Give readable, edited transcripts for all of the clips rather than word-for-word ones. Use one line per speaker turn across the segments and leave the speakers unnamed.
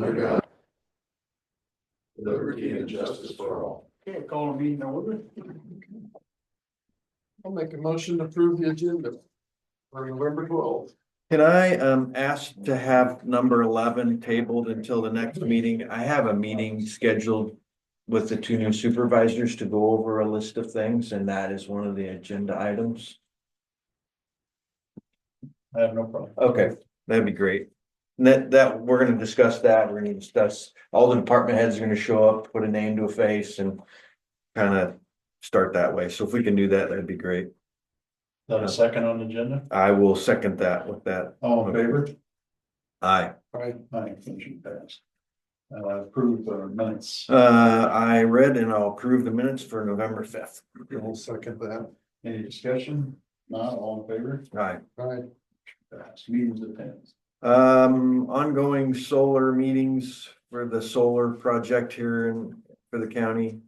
under God, liberty and justice for all.
Okay, call a meeting order.
I'll make a motion to approve the agenda for November 12th.
Can I ask to have number 11 tabled until the next meeting? I have a meeting scheduled with the two new supervisors to go over a list of things, and that is one of the agenda items.
I have no problem.
Okay, that'd be great. And that we're gonna discuss that. We're gonna discuss, all the department heads are gonna show up, put a name to a face and kind of start that way. So if we can do that, that'd be great.
Is that a second on the agenda?
I will second that with that.
All in favor?
Aye.
Aye. Motion passed. Approve minutes.
I read and I'll approve the minutes for November 5th.
I'll second that.
Any discussion? Not all in favor?
Aye.
Right.
Passed. Meetings attendance.
Ongoing solar meetings for the solar project here for the county.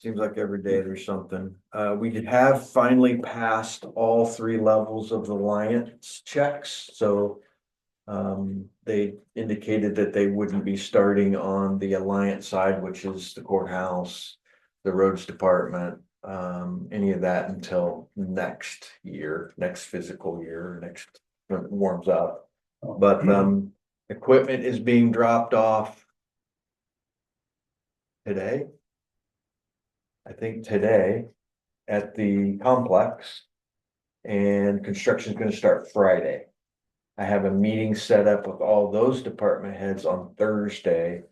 Seems like every day there's something. We did have finally passed all 3 levels of the alliance checks, so they indicated that they wouldn't be starting on the alliance side, which is the courthouse, the roads department, any of that until next year, next fiscal year, next when it warms up. But equipment is being dropped off today. I think today at the complex, and construction is going to start Friday. I have a meeting set up with all those department heads on Thursday.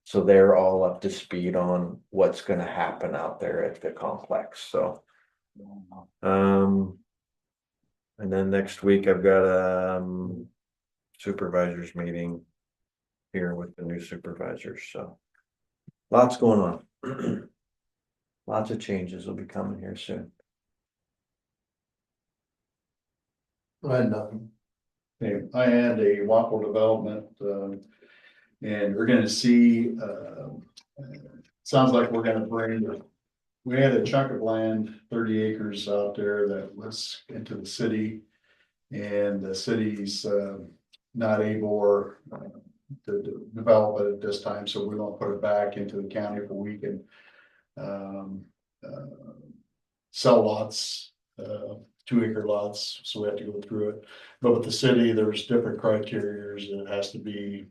So they're all up to speed on what's going to happen out there at the complex. So, and then next week I've got a supervisors meeting here with the new supervisors. So lots going on. Lots of changes will be coming here soon.
I had nothing.
Okay, I had a waffle development, and we're gonna see, sounds like we're gonna bring, we had a chunk of land, 30 acres out there that was into the city. And the city's, not able to develop it at this time, so we won't put it back into the county if we can. Sell lots, 2-acre lots, so we have to go through it. But with the city, there's different criteria. It has to be,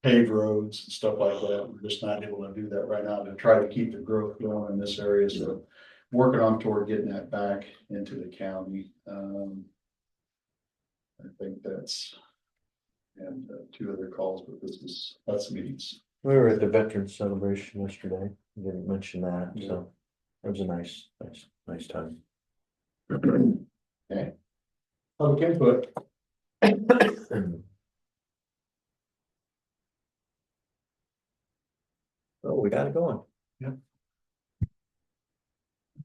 paved roads and stuff like that. We're just not able to do that right now to try to keep the growth going in this area. So working on toward getting that back into the county. I think that's, and 2 other calls, but that's meetings.
We were at the veterans celebration yesterday. Didn't mention that, so it was a nice time.
Okay. Public input.
Oh, we got it going.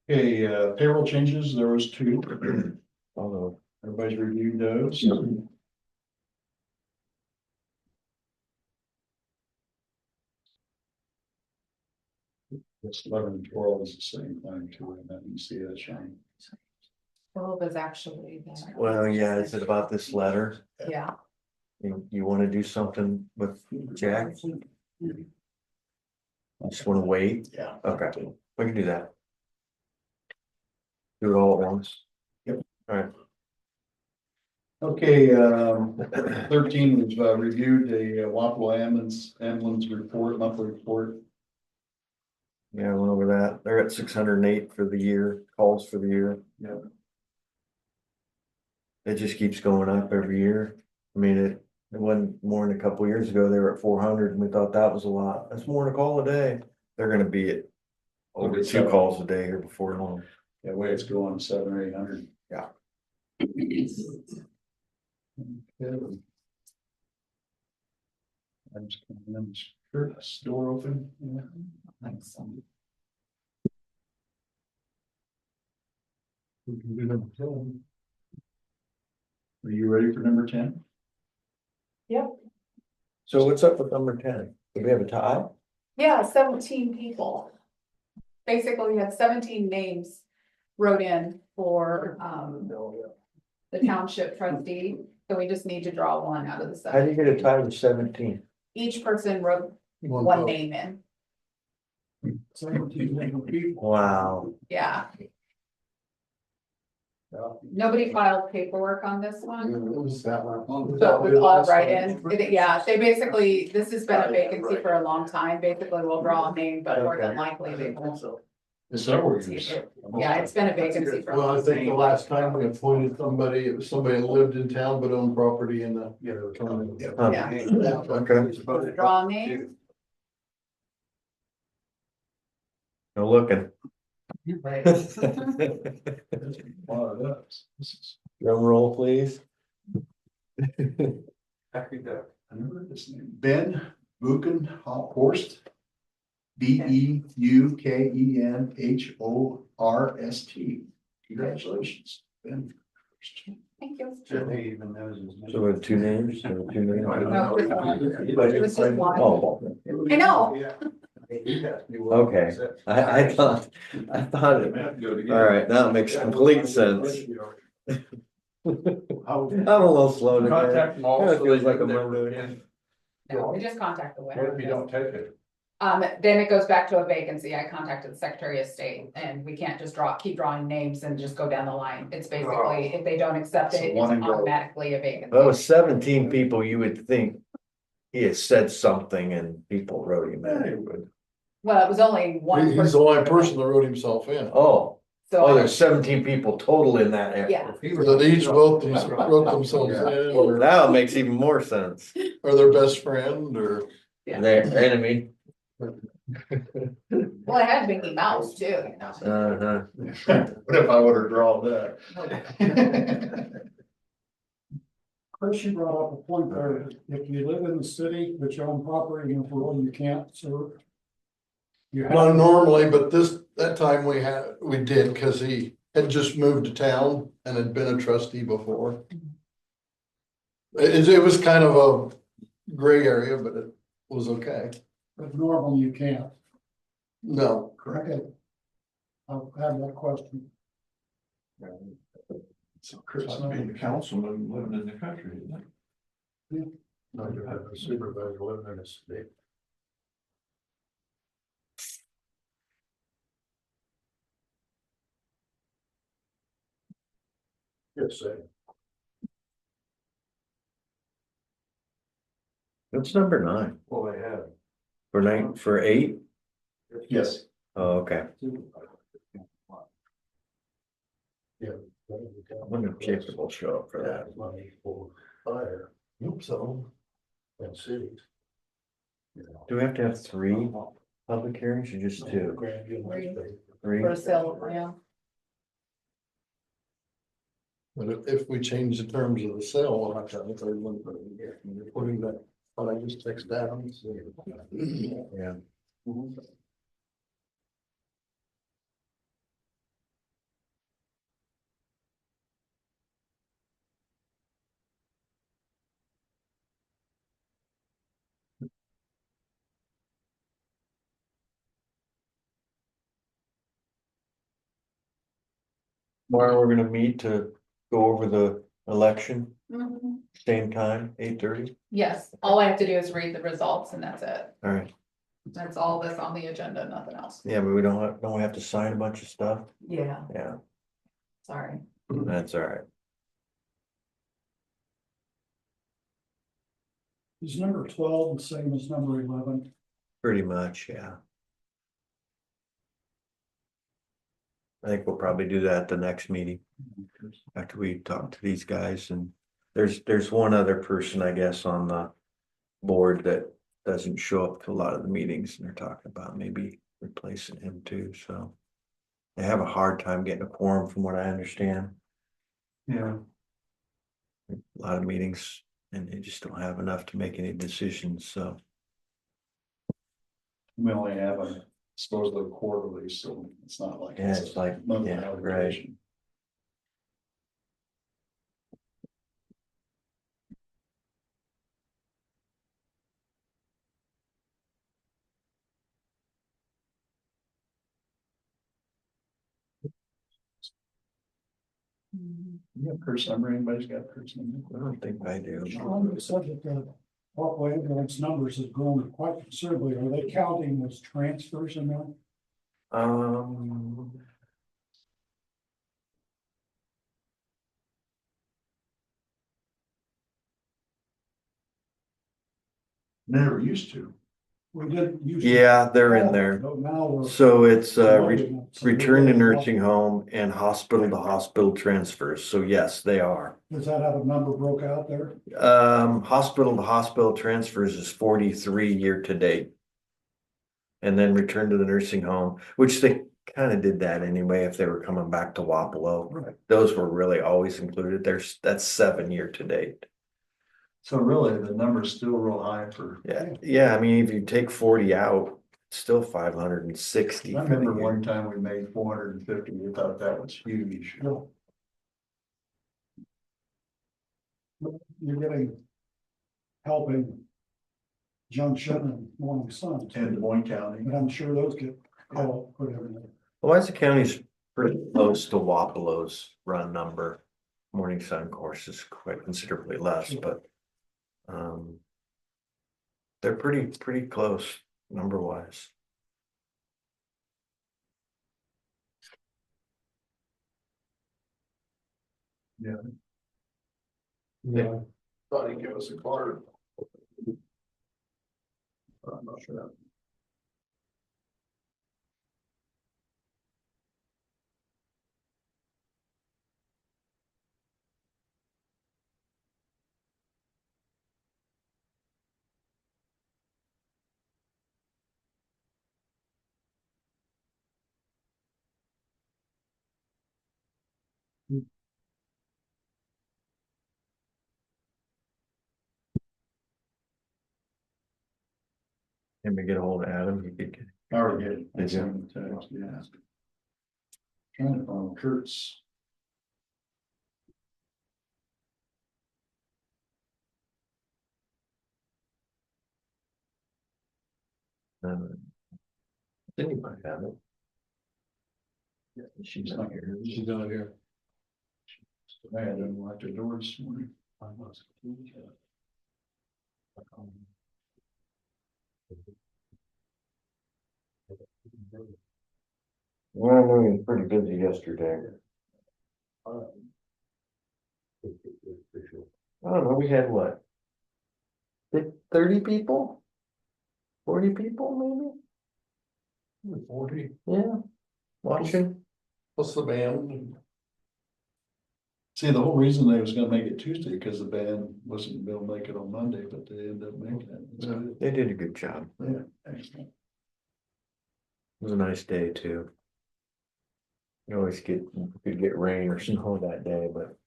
Okay, payroll changes, there was 2.
Although
Everybody's reviewed those. Yes, 11 and 12 is the same thing too, and then you see that shine.
12 is actually there.
well, yeah, is it about this letter?
Yeah.
You want to do something with Jack? I just want to wait.
Yeah.
Okay, we can do that. Do it all at once.
Yep.
All right.
Okay, 13 was reviewed the Waffle ambulance report, monthly report.
Yeah, I went over that. They're at 608 for the year, calls for the year.
Yeah.
It just keeps going up every year. I mean, it wasn't more than a couple years ago, they were at 400 and we thought that was a lot. That's more than a call a day. They're gonna be at over 2 calls a day here before long.
That way it's going 700 or 800.
Yeah.
Okay. I'm just gonna, sure, this door open. Yeah.
Thanks.
We can do number 10. Are you ready for number 10?
Yep.
So what's up with number 10? Do we have a tie?
Yeah, 17 people. Basically, we had 17 names wrote in for the township trustee. So we just need to draw one out of the
How do you
seven.
get a tie with 17?
Each person wrote one
vote.
name in,
17 people.
Wow.
yeah. Nobody filed paperwork on this one.
It was that one.
So it was all write-in, yeah, they basically, this has been a vacancy for a long time, basically we'll draw a name, but more than likely they won't.
It's several years.
Yeah, it's been a vacancy for a
Well, I
long
think the
time.
last time we appointed somebody, it was somebody that lived in town but owned property in the.
Huh.
Yeah.
Okay.
Draw a name,
No looking.
right,
Drum roll, please.
I remember this name, Ben Buchenhorst. Beukenhorst. Congratulations, Ben.
thank you.
Even knows his name.
So we have two names, so two names.
No, just one. It was just one.
Oh,
I know,
okay. I thought, all right, now it makes complete sense. I'm a little slow today.
Contact them all.
Kinda
so
feels
they
like
know
a
they were
Monday.
in.
no, we just contact the
What
winner.
if you don't take it?
Then it goes back to a vacancy. I contacted the Secretary of State and we can't just keep drawing names and just go down the line. It's basically, if they don't accept
So
it, it's
one and go.
automatically a vacancy.
Well, with 17 people, you would think he has said something and people wrote him in.
Well, it was only one.
He's the only person that wrote himself in.
Oh,
So,
there's 17 people total in that area.
yeah,
That each wrote themselves in, or,
Now it makes even more sense.
or their best friend, or.
Yeah.
Their enemy.
well, I had Mickey Mouse too, you know.
Uh-huh.
What if I would have drawn that?
Chris, you brought up a point there, if you live in the city, but you own property in rural, you can't serve. You
Not
have,
normally, but that time we did, cause he had just moved to town and had been a trustee before. It was kind of a gray area, but it was okay.
but normal, you can't.
No,
Okay. I'll have that question.
So Chris, being a councilman living in the country, isn't it?
no, you have a supervisor living in a state. Good say.
It's number 9.
Well, they have.
For 8?
Yes.
Oh, okay.
Yeah.
I wonder if Jacob will show up for that.
Money for fire. Hope so. And cities.
Do we have to have 3 public hearings or just 2?
For a sale of land.
But if we change the terms of the sale, we'll have to have a third one, but we're putting that, what I just text down.
Yeah. Tomorrow we're gonna meet to go over the election,
Mhm.
same time, 8:30.
Yes, all I have to do is read the results and that's it.
All right.
That's all that's on the agenda, nothing else.
Yeah, but don't we have to sign a bunch of stuff?
Yeah,
Yeah,
sorry.
that's all right.
Is number 12 the same as number 11?
Pretty much, yeah. I think we'll probably do that at the next meeting. After we talk to these guys, and there's one other person, I guess, on the board that doesn't show up to a lot of the meetings, and they're talking about maybe replacing him too, so. They have a hard time getting a quorum from what I understand.
Yeah.
A lot of meetings, and they just don't have enough to make any decisions, so.
We only have a supposedly quarterly, so it's not like.
Yeah, it's like,
monthly
yeah, right.
allocation. You have Kurt's number, anybody's got Kurt's number?
I don't think I do.
On the subject of Parkway ambulance numbers has grown quite considerably. Are they counting those transfers in there?
Um.
Never used to.
We didn't usually.
Yeah, they're in there.
But now we're.
So it's
promoting it, so we're
return to
getting-
nursing home and hospital to hospital transfers. So yes, they are.
Does that have a number broke out there?
Hospital to hospital transfers is 43 year to date. And then return to the nursing home, which they kind of did that anyway, if they were coming back to Wapello.
Right.
Those were really always included. That's 7 year to date.
So really, the number's still real high for.
Yeah, I mean, if you take 40 out, it's still 560.
I
for the
remember
year.
one time we made 450, we thought that was huge.
No. You're getting helping Junction and Morning Sun.
In Des Moines County.
But I'm sure those get called, put everything.
Louisa County's pretty close to Wapello's run number. Morning Sun, of course, is quite considerably less, but they're pretty close number wise.
Yeah. Thought he'd give us a card. But I'm not sure.
Can we get a hold of Adam? He could
I already did. I
Did you?
sent him a text, yeah. Trying to find Kurt's.
Cindy might have it. Yeah, she's not here.
She's not here.
I had them locked the door this morning.
Well, I know he was pretty busy yesterday. I don't know, we had what? 30 people? 40 people maybe?
40,
Yeah, watching.
what's the band?
See, the whole reason they was gonna make it Tuesday, because the band wasn't gonna make it on Monday, but they ended up making it. It's
Yeah.
good.
They did a good job.
Yeah, excellent.
It was a nice day too. You always could get rain or snow that day, but.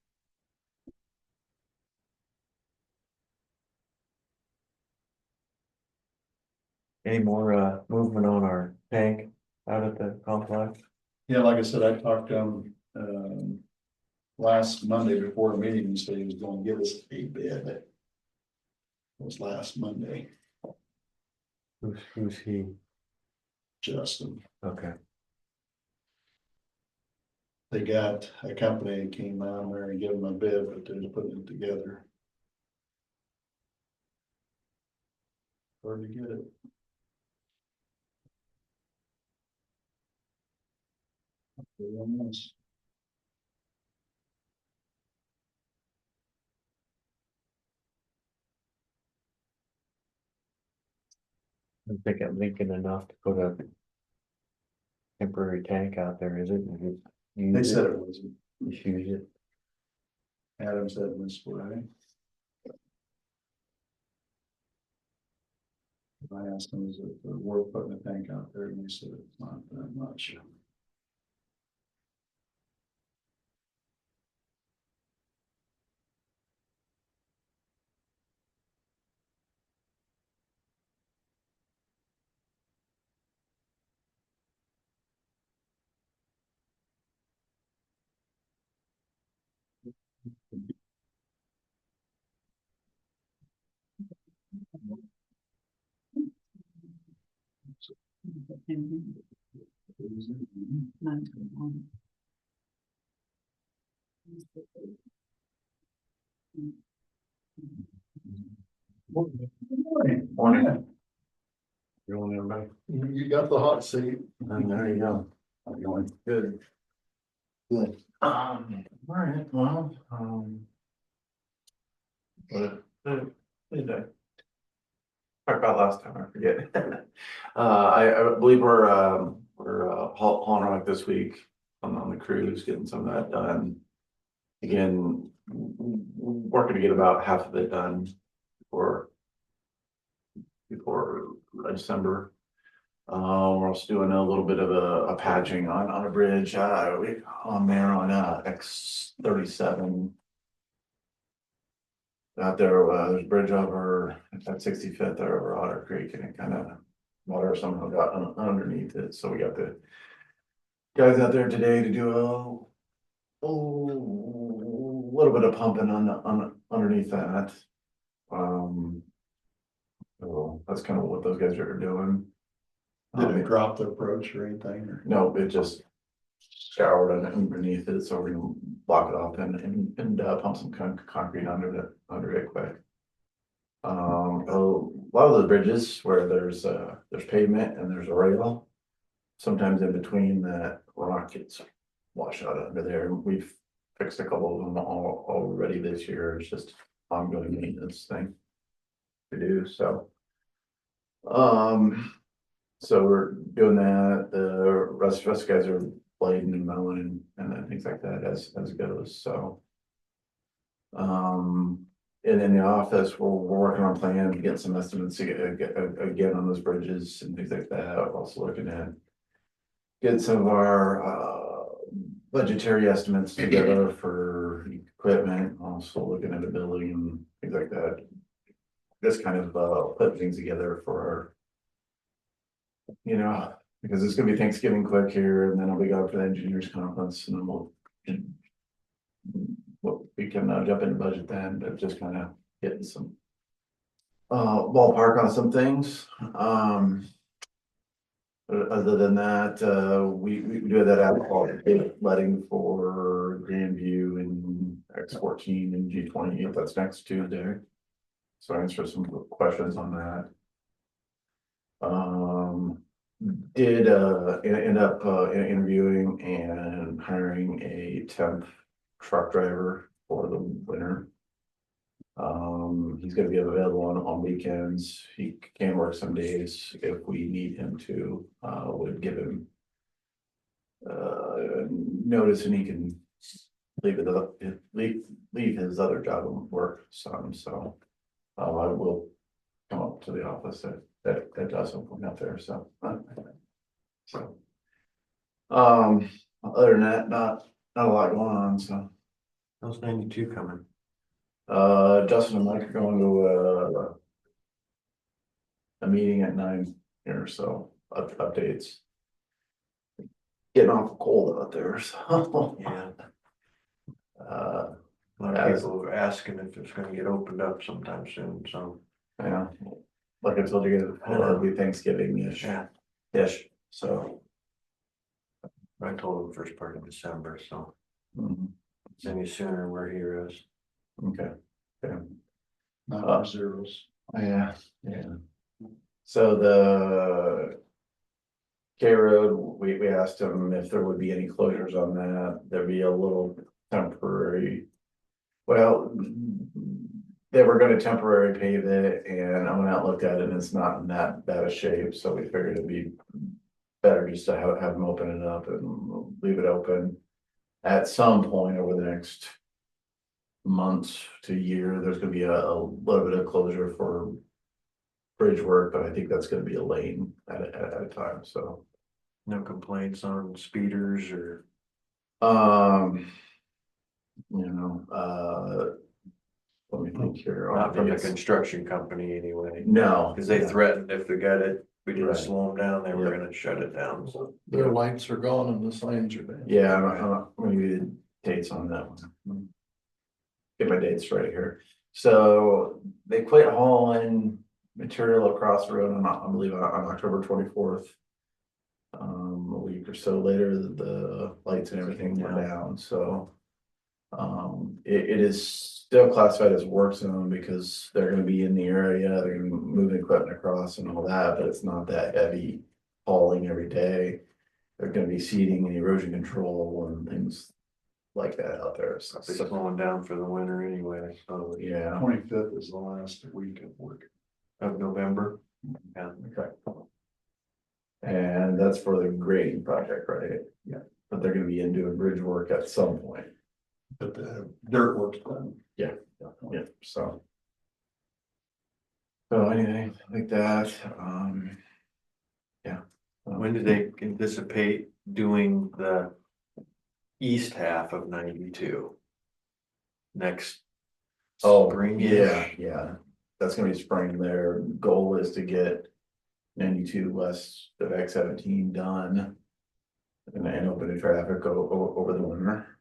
Any more movement on our tank out at the complex?
Yeah, like I said, I talked to him, last Monday before the meeting, he said he was gonna give us a bid. It was last Monday,
Who's he?
Justin.
Okay.
They got a company that came out there and gave them a bid, but they're putting it together. Hard to get it. Almost.
I think I'm thinking enough to put a temporary tank out there, is it? You
They
use
said it wasn't.
Just use it.
Adam said it was right. I asked them, is it worth putting a tank out there, and they said it's not that much.
Morning. Everyone, everybody.
You got the hot seat.
And there you go.
I'm going.
Good.
Good.
All right, well, Did I? Talked about last time, I forget. I believe we're hauling rock this week on the cruise, getting some of that done. Again, working to get about half of it done before December. We're also doing a little bit of a patching on a bridge, on there on X37. Out there, there's a bridge over at 65th there over Otter Creek, and it kind of water somehow got underneath it, so we got the guys out there today to do a little bit of pumping on underneath that. So that's kind of what those guys are doing.
Did it drop the approach or anything, or?
No, it just scoured underneath it, so we're gonna block it off and pump some concrete under it quick. A lot of the bridges where there's pavement and there's a rail, sometimes in between that rock gets washed out under there. We've fixed a couple of them already this year. It's just ongoing maintenance thing to do, so. So we're doing that. The rest guys are blading and mowing and things like that as it goes, so. And in the office, we're working on plan to get some estimates again on those bridges and things like that. We're also looking at get some of our budgetary estimates together for equipment, also looking at a building and things like that. Just kind of put things together for our, because it's gonna be Thanksgiving quick here, and then I'll be going for the engineers conference, and then we can jump into budget then, but just kind of getting some ballpark on some things. Other than that, we do that alcohol letting for Grandview and X14 and G28. That's next Tuesday. So answer some questions on that. Did end up interviewing and hiring a temp truck driver for the winter. He's gonna be available on weekends. He can work some days if we need him to. Would give him notice, and he can leave his other job and work some. So I will come up to the office that does something out there. So other than that, not a lot going on. So
How's 92 coming?
Justin and Mike are going to a meeting at 9 here, so updates. Getting awful cold out there, so.
Yeah,
Uh,
a lot of people are asking if it's gonna get opened up sometime soon, so.
yeah, like I told you, it'll be Thanksgiving-ish, so.
I told them first part of December, so
Mhm.
any sooner we're heroes.
Okay. Yeah.
Not zeros.
Yeah. So the K Road, we asked them if there would be any closures on that. There'd be a little temporary. Well, they were gonna temporary pave it, and I went out and looked at it, and it's not in that bad a shape, so we figured it'd be better just to have them open it up and leave it open. At some point over the next months to year, there's gonna be a little bit of closure for bridge work, but I think that's gonna be a lane at a time, so.
No complaints on speeders or,
Let me think here. I
not
don't
from
think
the
it's-
construction company anyway.
No.
Cause they
no.
threatened if we got it, we didn't
Right.
slow them down, they were
Yep.
gonna shut it down, so.
Their lights are gone and the signs are down.
Yeah, I'm gonna give you the dates on that one. Get my dates right here. So they quit hauling material across the road I believe on October 24th. A week or so later, the lights and everything were down, so.
It is still classified as work zone because they're gonna be in the area, they're gonna be moving equipment across and all that, but it's not that heavy hauling every day. There's gonna be seating and erosion control and things like that out there, so,
It's slowing down for the winter anyway, so
yeah.
25th is the last week of work.
of November. Yeah.
Okay. And that's for the grading project, right?
Yeah.
But they're gonna be in doing bridge work at some point.
But the dirt work's done.
Yeah, so. So anything like that, yeah.
When do they anticipate doing the east half of 92? Next
Oh,
spring?
yeah, that's gonna be spring. Their goal is to get 92 west of X-17 done. And open to traffic over the winter.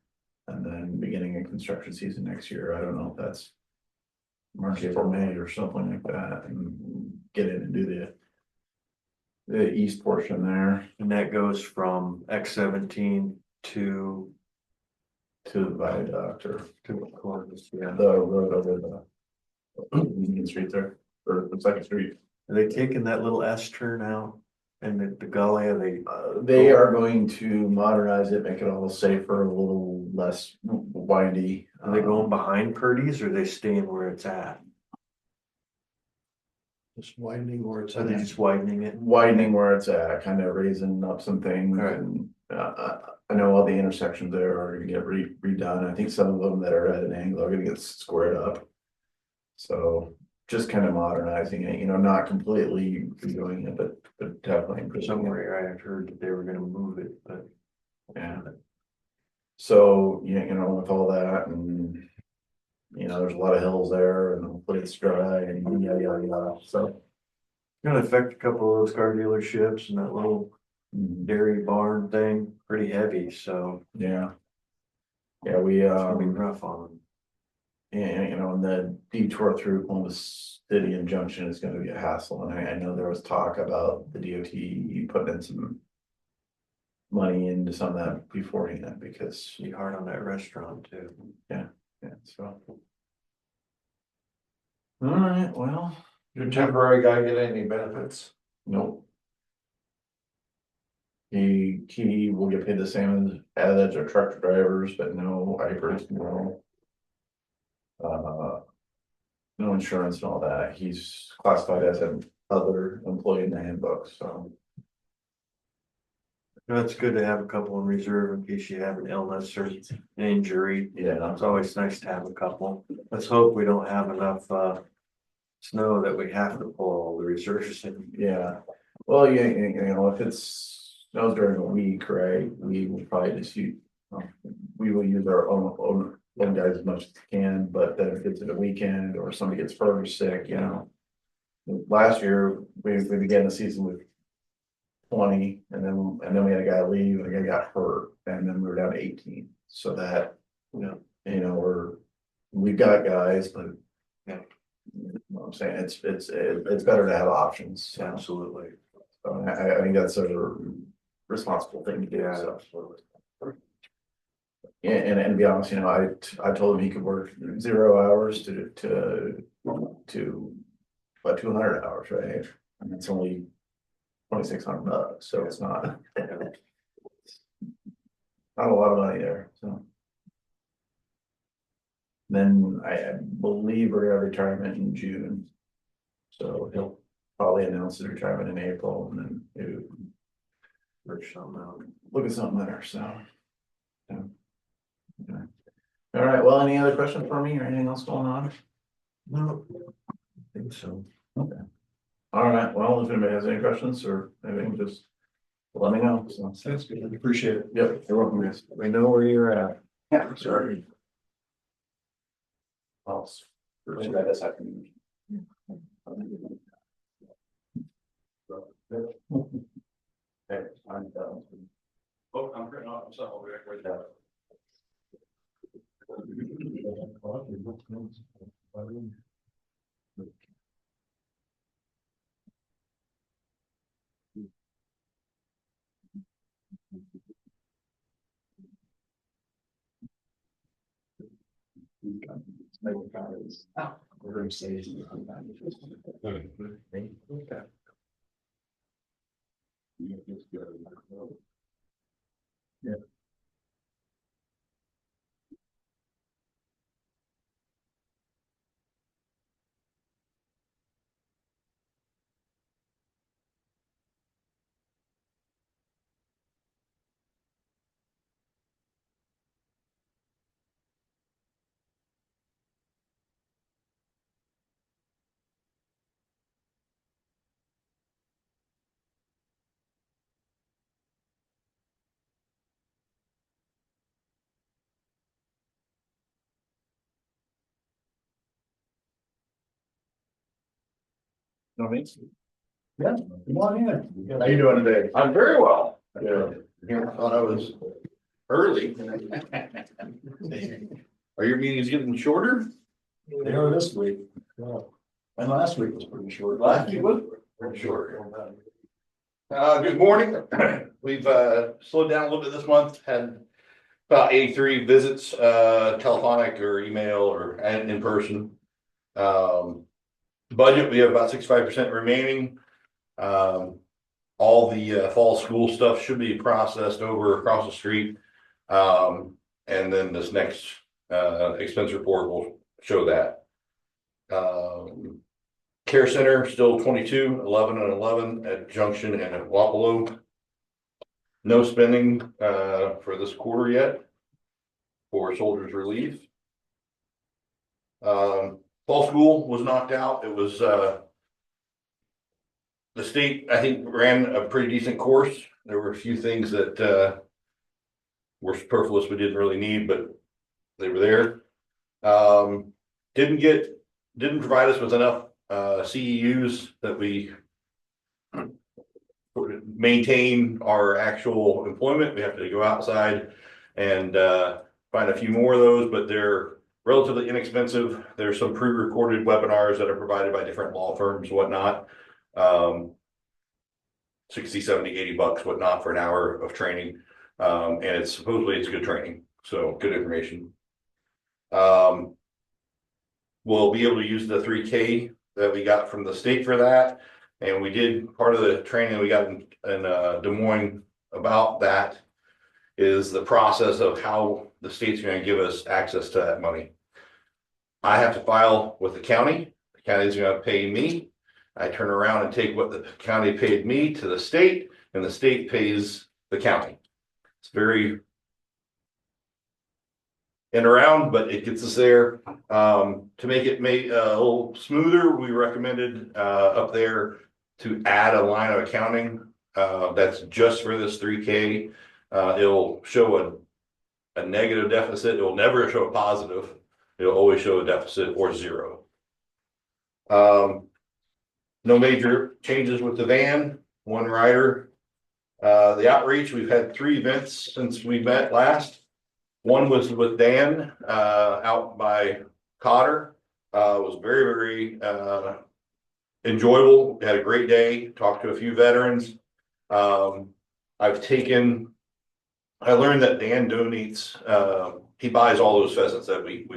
And then beginning of construction season next year, I don't know if that's March, April, May or something like that, and get in and do the east portion there
And that goes from X-17 to
to the viaduct or
Columbus, yeah.
the road over the Union Street there, or the Second Street.
Are they taking that little S turn out and the gully, are
They are going to modernize it, make it a little safer, a little less windy.
are they going behind Purdy's or are they staying where it's at?
Just widening where it's
Are they
at.
just widening it?
Widening where it's at, kind of raising up some things
Right.
and, I know all the intersections there are gonna get redone. I think some of them that are at an angle are gonna get squared up. So just kind of modernizing it, not completely redoing it, but definitely improving it.
Somewhere I had heard that they were gonna move it, but
Yeah. So, with all that and, there's a lot of hills there and hopefully it's dry and yada, yada, yada, so.
it's gonna affect a couple of those car dealerships and that little dairy barn thing, pretty heavy, so
Yeah. Yeah, we,
it's gonna be rough on them.
and the detour through Columbus City and Junction is gonna be a hassle, and I know there was talk about the DOT putting in some money into some of that beforehand, because,
Be hard on that restaurant too.
yeah, so. All right, well,
Your temporary guy get any benefits?
nope. He will get paid the same as our truck drivers, but no IPERS, no. No insurance and all that. He's classified as an other employee in the handbook, so.
No, it's good to have a couple in reserve in case you have an illness or an injury.
Yeah,
It's always nice to have a couple. Let's hope we don't have enough snow that we have to pull all the reserves in.
yeah. Well, if it's snows during the week, right, we will probably just use. We will use our own guys as much as we can, but then if it gets to the weekend or somebody gets further sick, Last year, we began the season with 20, and then we had a guy leave, and a guy got hurt, and then we were down to 18. So that, we've got guys, but
Yeah.
you know what I'm saying, it's better to have options. So,
Absolutely.
I think that's a responsible thing to do.
Yeah,
So.
absolutely.
Yeah, and to be honest, I told him he could work 0 hours to about 200 hours, right? And it's only $2,600, so it's not a lot of money there, so. Then I believe we're gonna have retirement in June. So he'll probably announce his retirement in April and then maybe
Work something out.
look at something there, so. Yeah. Okay. All right, well, any other questions for me or anything else going on?
No, I think so.
Okay. All right, well, if anybody has any questions or anything, just let me know, so.
That's good. Appreciate it.
Yep, you're welcome, guys.
We know where you're at.
Yeah, sorry. I'll try this afternoon. Okay, I'm done. Oh, I'm pretty, I'm sorry, I'll be right there.
Oh.
Yeah, come on in. How you doing today?
I'm very well.
Yeah.
Here, thought I was early. Are your meetings getting shorter?
They are this week. And last week was pretty short.
Last week was pretty short. Good morning. We've slowed down a little bit this month, had about 83 visits, telephonic or email or and in person. Budget, we have about 65% remaining. All the fall school stuff should be processed over across the street. And then this next expense report will show that. Care center still 22, 11 and 11 at Junction and at Wapello. No spending for this quarter yet for soldiers relief. Fall school was knocked out. It was the state, I think, ran a pretty decent course. There were a few things that were superfluous we didn't really need, but they were there. Didn't provide us with enough CEUs that we maintain our actual employment. We have to go outside and find a few more of those, but they're relatively inexpensive. There's some pre-recorded webinars that are provided by different law firms, whatnot. 60, 70, 80 bucks, whatnot for an hour of training. And it's supposedly it's good training. So good information. We'll be able to use the 3K that we got from the state for that. And we did part of the training we got in Des Moines about that is the process of how the state's going to give us access to that money. I have to file with the county. The county's going to pay me. I turn around and take what the county paid me to the state, and the state pays the county. It's very and around, but it gets us there. To make it a little smoother, we recommended up there to add a line of accounting that's just for this 3K. It'll show a negative deficit. It will never show a positive. It'll always show a deficit or zero. No major changes with the van, one rider. The outreach, we've had 3 events since we met last. One was with Dan out by Cotter. It was very, very enjoyable. We had a great day, talked to a few veterans. I learned that Dan donates, he buys all those pheasants that we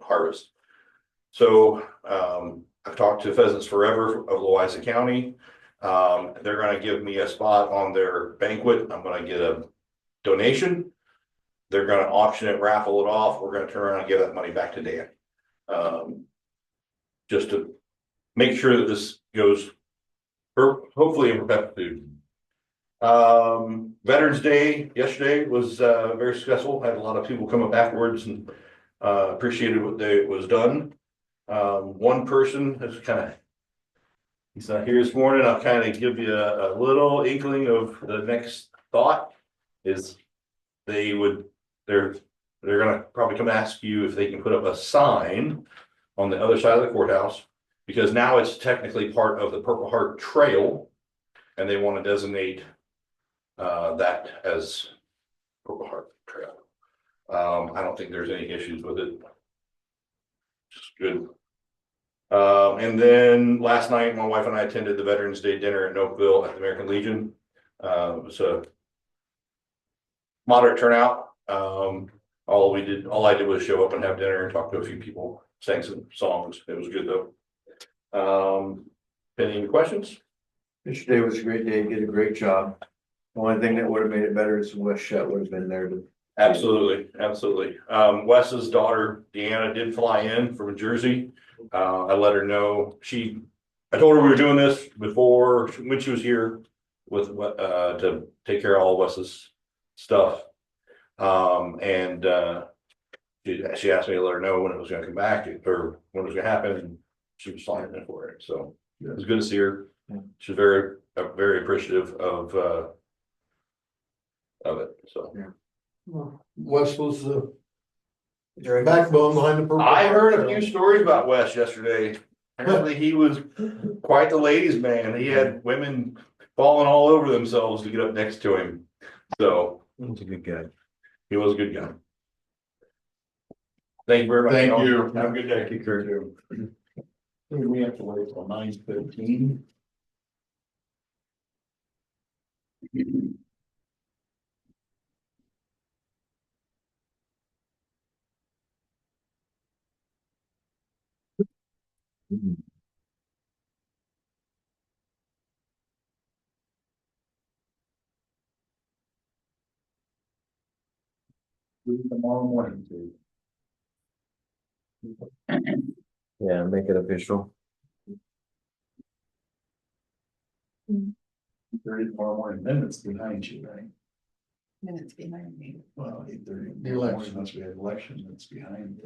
harvest. So I've talked to Pheasants Forever of Louisa County. They're going to give me a spot on their banquet. I'm going to get a donation. They're going to auction it, raffle it off. We're going to turn around and give that money back to Dan. Just to make sure that this goes hopefully in perpetuity. Veterans Day yesterday was very successful. Had a lot of people come up afterwards and appreciated what was done. One person is he's not here this morning. I'll kind of give you a little inkling of the next thought is they're gonna probably come ask you if they can put up a sign on the other side of the courthouse, because now it's technically part of the Purple Heart Trail and they want to designate that as Purple Heart Trail. I don't think there's any issues with it. Just good. And then last night, my wife and I attended the Veterans Day dinner in Oakville at the American Legion. It was a moderate turnout. all I did was show up and have dinner and talk to a few people, sang some songs. It was good though. Any questions?
Yesterday was a great day, did a great job. The only thing that would have made it better is West Shut would have been there to.
Absolutely, absolutely. Wes's daughter, Deanna, did fly in from Jersey. I let her know, I told her we were doing this before, when she was here with, to take care of all of Wes's stuff. She asked me to let her know when it was gonna come back, or when it was gonna happen, and she was flying in for it, so it was good to see her. She's very, very appreciative of it, so.
Wes was the backbone behind the. Purple
I heard a
Heart
few
Trail.
stories about Wes yesterday. Apparently he was quite the ladies' man. He had women falling all over themselves to get up next to him. So
He's a good guy.
he was a good guy. Thank you very much.
Thank
Sean.
you.
Have a good day.
Thank you, Kurt.
We have to wait till 9:15. Tomorrow morning too.
Yeah, make it official.
8:30 tomorrow morning, then it's behind you, right?
Minutes behind me.
Well, 8:30.
The election.
Once we have election, that's behind.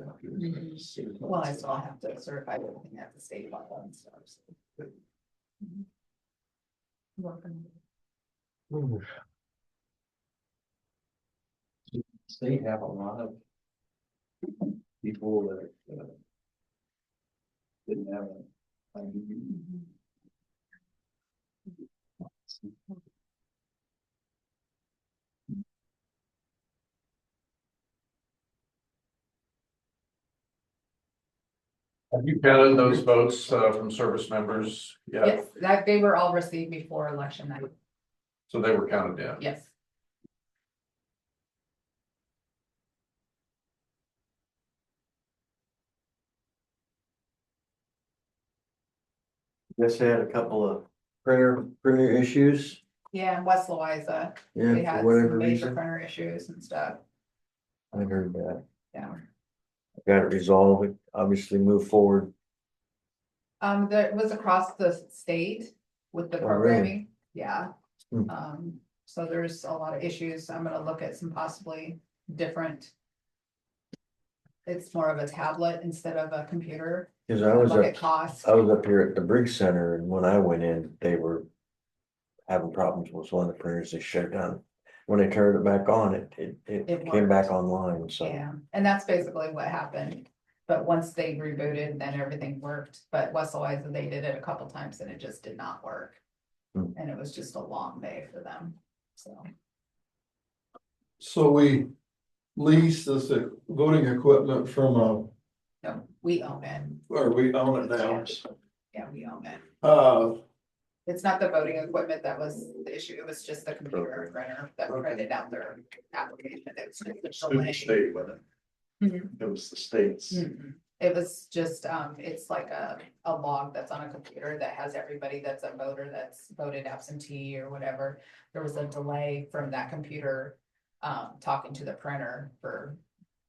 Well, I still have to certify everything at the state level and stuff. So. Working.
They have a lot of people that didn't have a.
Have you counted those votes from service members? Yeah,
Yes, that they were all received before election night.
so they were counted down.
Yes.
Guess they had a couple of printer issues.
Yeah, and West Louisa,
Yeah,
they had
for whatever
some major
reason.
printer issues and stuff.
I heard that.
Yeah.
Got it resolved, obviously move forward.
That was across the state with the
Oh, really?
programming, yeah.
Hmm.
So there's a lot of issues. I'm gonna look at some possibly different. It's more of a tablet instead of a computer.
Cause I was
Look at
up,
cost.
I was up here at the Briggs Center and when I went in, they were. Having problems with one of the printers they shut down. When they turned it back on, it
It
came back
worked.
online, so.
Yeah, and that's basically what happened. But once they rebooted, then everything worked. But West Louisa, they did it a couple times and it just did not work.
Hmm.
And it was just a long day for them, so.
So we lease this voting equipment from
No, we own it.
or we own it now.
Yeah, we own it. It's not the voting equipment that was the issue. It was just the computer printer that printed out their application. It was just a
The
delay.
state with it.
Mhm.
It was the states.
It was just, it's like a log that's on a computer that has everybody that's a voter that's voted absentee or whatever. There was a delay from that computer, talking to the printer for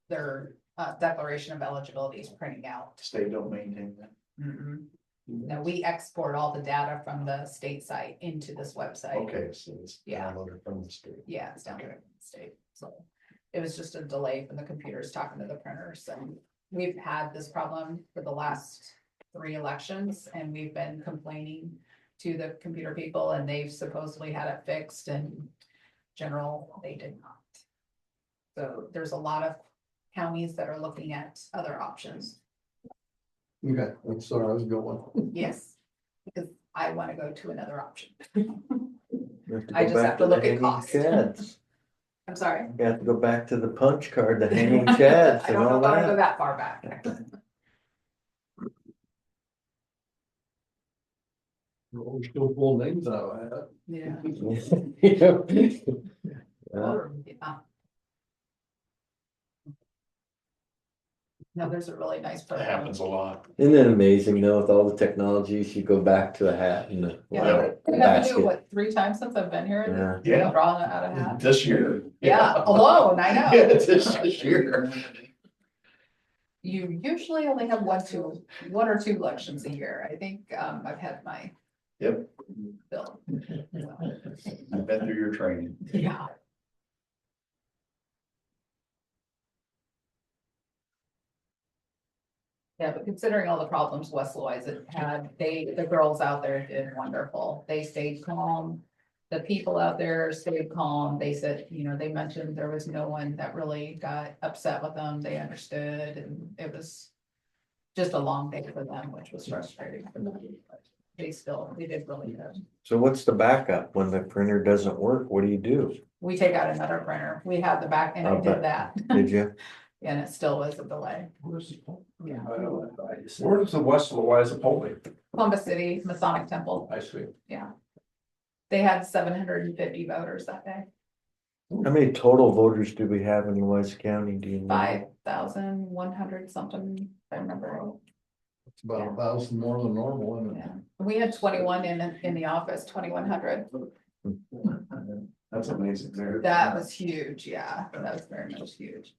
their, declaration of eligibility is printing out.
State don't maintain that.
No, we export all the data from the state site into this website.
Okay, so it's.
Yeah.
downloaded from the state.
Yeah, it's down there in the state, so it was just a delay from the computers talking to the printers, and we've had this problem for the last 3 elections, and we've been complaining to the computer people, and they've supposedly had it fixed, and general, they did not. So there's a lot of counties that are looking at other options,
Okay, that's where I was going.
yes, because I wanna go to another option.
You have to
I
go
just
back
have to
the
look at
hanging
cost.
chads.
I'm sorry.
You have to go back to the punch card, the hanging chads
I
and
don't know
all
if I wanna go
that.
that far back.
We're still pulling names out of that.
Yeah.
Yeah.
Or, yeah. No, there's a really nice
That
program.
happens a lot.
Isn't it amazing though, with all the technologies, you go back to a hat and the
Yeah,
wow,
I have to do it,
basket.
what, 3 times since I've been here?
Yeah.
Yeah.
Drawing it out of hat.
This year.
Yeah, alone, I know.
Yeah, this year.
You usually only have 1 or 2 elections a year. I think, I've had my.
Yep.
Bill.
I've been through your training.
Yeah. Yeah, but considering all the problems West Louisa had, the girls out there did wonderful. They stayed calm. The people out there stayed calm. They said, they mentioned there was no one that really got upset with them. They understood, and it was just a long day for them, which was frustrating for them. But they did really good.
So what's the backup when the printer doesn't work? What do you do?
We take out another printer. We have the back, and I
I'll bet.
did that.
Did you?
And it still was a delay. Yeah.
Where does the West Louisa polling?
Columbus City Masonic Temple.
I see.
Yeah. They had 750 voters that day,
How many total voters do we have in Louisa County? Do you know?
5,100 something, if I remember.
It's about 1,000 more than normal, isn't it?
Yeah, we had 21 in the office, 2,100.
That's amazing.
That was huge, yeah, that was very much huge.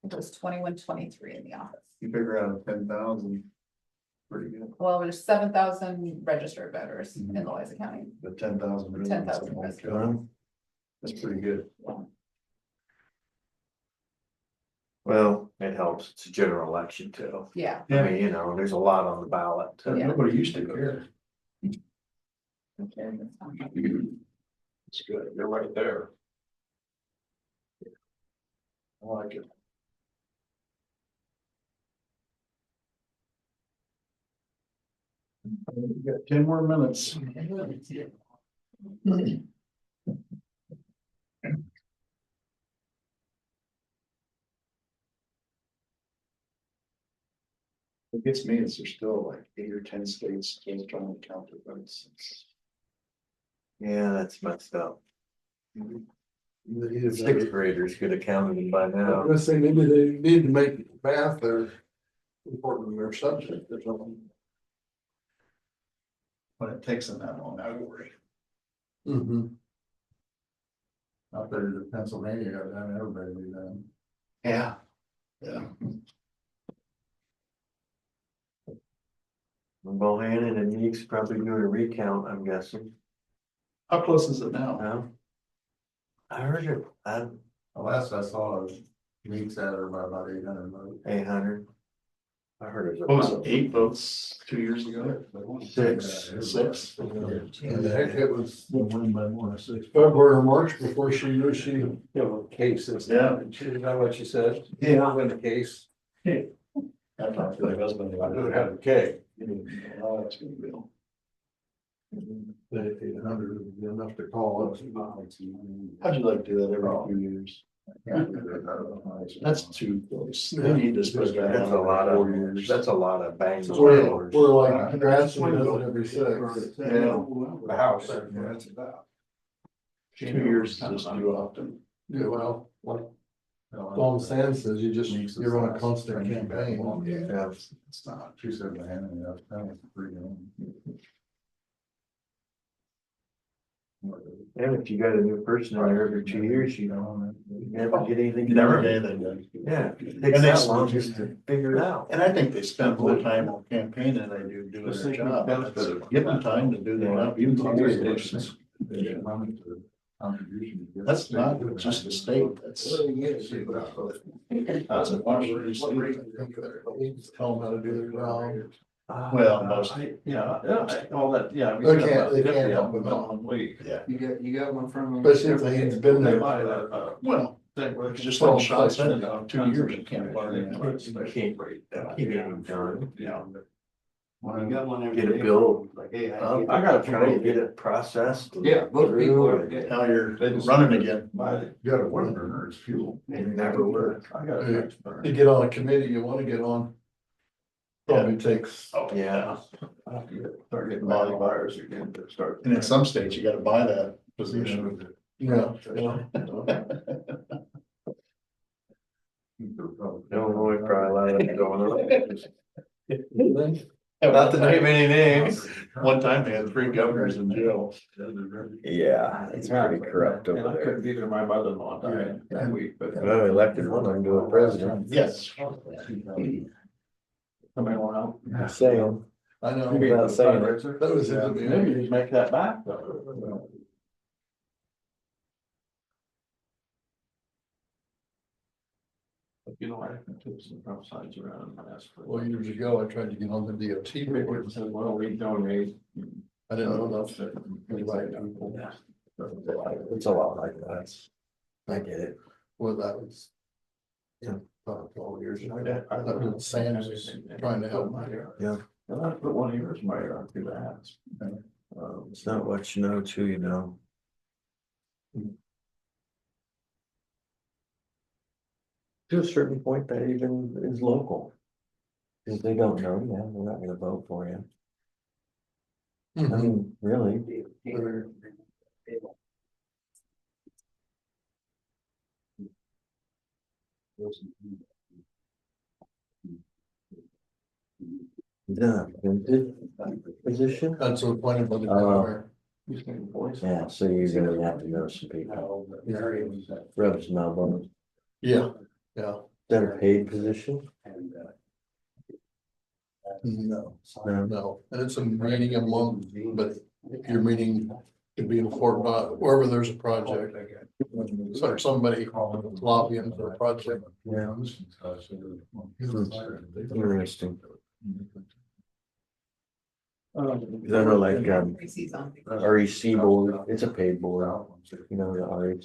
It was 21, 23 in the office.
You figure out 10,000. Pretty good.
Well, there's 7,000 registered voters in
Mhm.
Louisa County.
The 10,000.
10,000 residents.
That's pretty good.
Well, it helps. It's a general election too.
Yeah.
I mean, there's a lot on the ballot.
Yeah.
Nobody used to care.
Okay, that's fine.
It's good. You're right there.
I like it. We got 10 more minutes. What gets me is there's still like 8 or 10 states still trying to count their votes.
Yeah, that's messed up.
Sixth
Sixth graders could have counted them by
I'm
now.
gonna say maybe they need to make math their important in their subject or something.
When it takes them that long, I worry.
Mm-hmm. Out there in Pennsylvania, got done, everybody be done.
Yeah. Yeah.
Bohannon and Meeks probably doing a recount, I'm guessing.
How close is it now?
No? I heard it,
The last I saw, Meeks had her by about 800 votes.
800. I heard it was.
What was it,
about
8 votes 2 years ago?
6.
6?
And heck, it was February or March before she knew she.
Cases.
Yeah.
Is that what she said?
Yeah.
Win the case.
I talked to my husband.
I do have a K.
Oh, that's gonna be real.
They 800 would be enough to call us.
How'd you like to do that every few years? That's too close. They need to spread that
That's
out.
a lot
over 4
of,
years.
that's a lot of bang.
We're like, grass we visit every 6.
Yeah.
The house.
That's about.
2 years is just too often.
Yeah, well, like Tom Sand says, you're on a constant campaign.
Yeah, it's not. She said, man, that's kind of free.
And if you got a new person in there every 2 years, you never get anything.
You never
done.
get anything done.
Yeah, it
And
takes
they-
that long just to figure it out.
And I think they spend more time on campaign than they do doing their job. Give them time to do their job, even 2 years. That's not just the state, that's. That's a Washington State.
Tell them how to do their job.
Well, most,
All that, yeah.
They can't help it all.
yeah,
You got one from.
Especially if they ain't been there.
well, it's just little shots in it, 2 years, you can't learn
You
it.
can't keep it done.
Yeah.
You got one
Get a bill.
Like, hey,
I gotta try and get it processed. and
Yeah, most people are.
through,
Now you're running again.
You got a one burner, it's fuel.
and It never works.
I got
To get on a committee you wanna get on. Probably takes.
Yeah.
Start getting body buyers again to start.
And in some states, you gotta buy that position.
Yeah.
They're probably
Illinois probably allowed that going on. Not to name any names.
One time they had 3 governors in jail.
Yeah, it's pretty corrupt
And I
over
couldn't
there.
be there, my mother-in-law died that week, but.
Well, elected one of them to a president.
Yes.
Somebody went out.
Just saying.
I know.
Without saying it.
That was his.
Maybe just make that back though. But you know, I can tip some front sides around and ask for.
Well, years ago, I tried to get on the DOT board.
Said, well, we donate.
I didn't know enough to invite people.
It's a lot like that. I get it.
Well, that was. Yeah, about 12 years ago. I thought Sam was trying to help me.
Yeah,
And I put one of yours right on through that.
it's not what you know till you know. To a certain point, that even is local. If they don't know, yeah, they're not gonna vote for you. I
Mhm.
mean, really. The position?
That's a point of.
Yeah, so you're gonna have to know some people. Rubs some elbows.
Yeah, yeah.
Is that a paid position?
No,
No.
no, and it's a meeting a month, but your meeting could be in Fort Knott, wherever there's a project. So somebody lobbying for a project.
Yeah. Interesting. Cause I know like, REC board, it's a paid board, you know, the REC.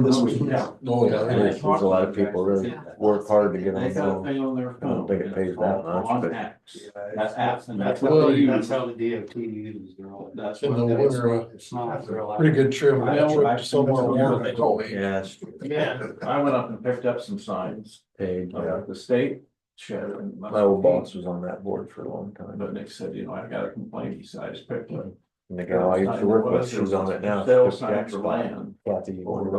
This week. Oh, yeah.
There's a lot of people really work hard to get
They
on
got a
board.
thing on their
I don't think it pays that much, but-
That's apps and that's
Well,
what they
That's
use.
how the DOT uses their own.
That's
In the
what
winter,
It's not, they're allowed.
pretty good trip,
Well,
trip to somewhere warm, they told me.
Yeah, it's
Yeah, I went up and picked up some signs,
paid, yeah.
the state shed. And
My old boss was on that board for a long time.
But Nick said, you know, I got a complaint, he said, I just picked up.
And the gal I used to work with, she's on it now. She
Sale
took
sign for
Jack's
land.
Kathy,
Over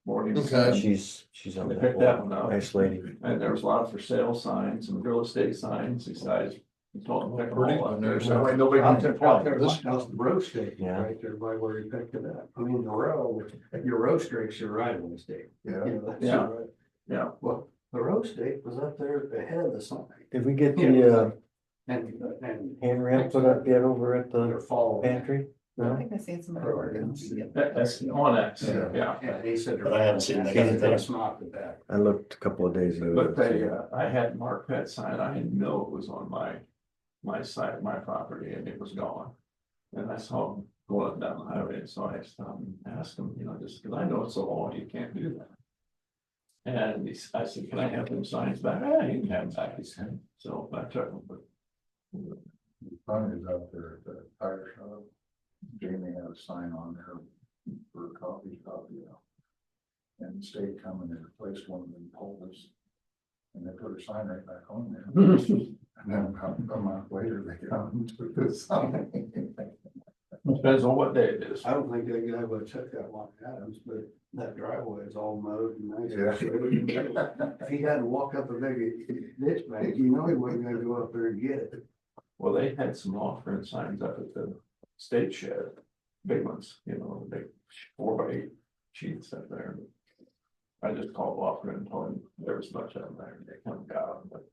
morning.
Okay.
she's on
They
that
picked that
board.
one up.
Nice lady.
And there was a lot of for sale signs and real estate signs, he said, he told them to pick them
Pretty
all up.
good there,
So
so-
nobody can take out there.
This-
That's the road stake,
Yeah.
right there by where you picked it up. I mean, the road, your road stake's your right of way stake.
Yeah.
You know, that's
Yeah.
your right.
Yeah,
Well, the road stake was up there ahead of the sign.
Did we get the
And
hand ramp put up yet over at
they're
the
following.
pantry?
I
No?
think I've seen some working.
that's on X,
Yeah.
yeah.
Yeah, he said.
But I haven't seen that.
That's not the back.
I looked a couple of days ago.
But they, I had Mark Pet sign, I didn't know it was on my side, my property, and it was gone. And I saw him going down the highway, so I stopped and asked him, you know, just because I know it's a law, you can't do that. And I said, can I have them signs back? Yeah, you can have them back, he said, so I took them, but.
Funny is out there at the tire shop. Jamie had a sign on there for a coffee shop, you know. And the state come and they replaced one of them poles. And they put a sign right back on there. And then a month later, they come and took the sign.
Depends on what day it is.
I don't think that guy would have took that one Adams, but that driveway is all mowed and nice. If he hadn't walked up a big ditch bank, you know he wasn't gonna go up there and get it.
Well, they had some offering signs up at the state shed, big ones, you know, big 4x8 sheets up there. I just called Walker and told him there was much of them there, and they come down, but.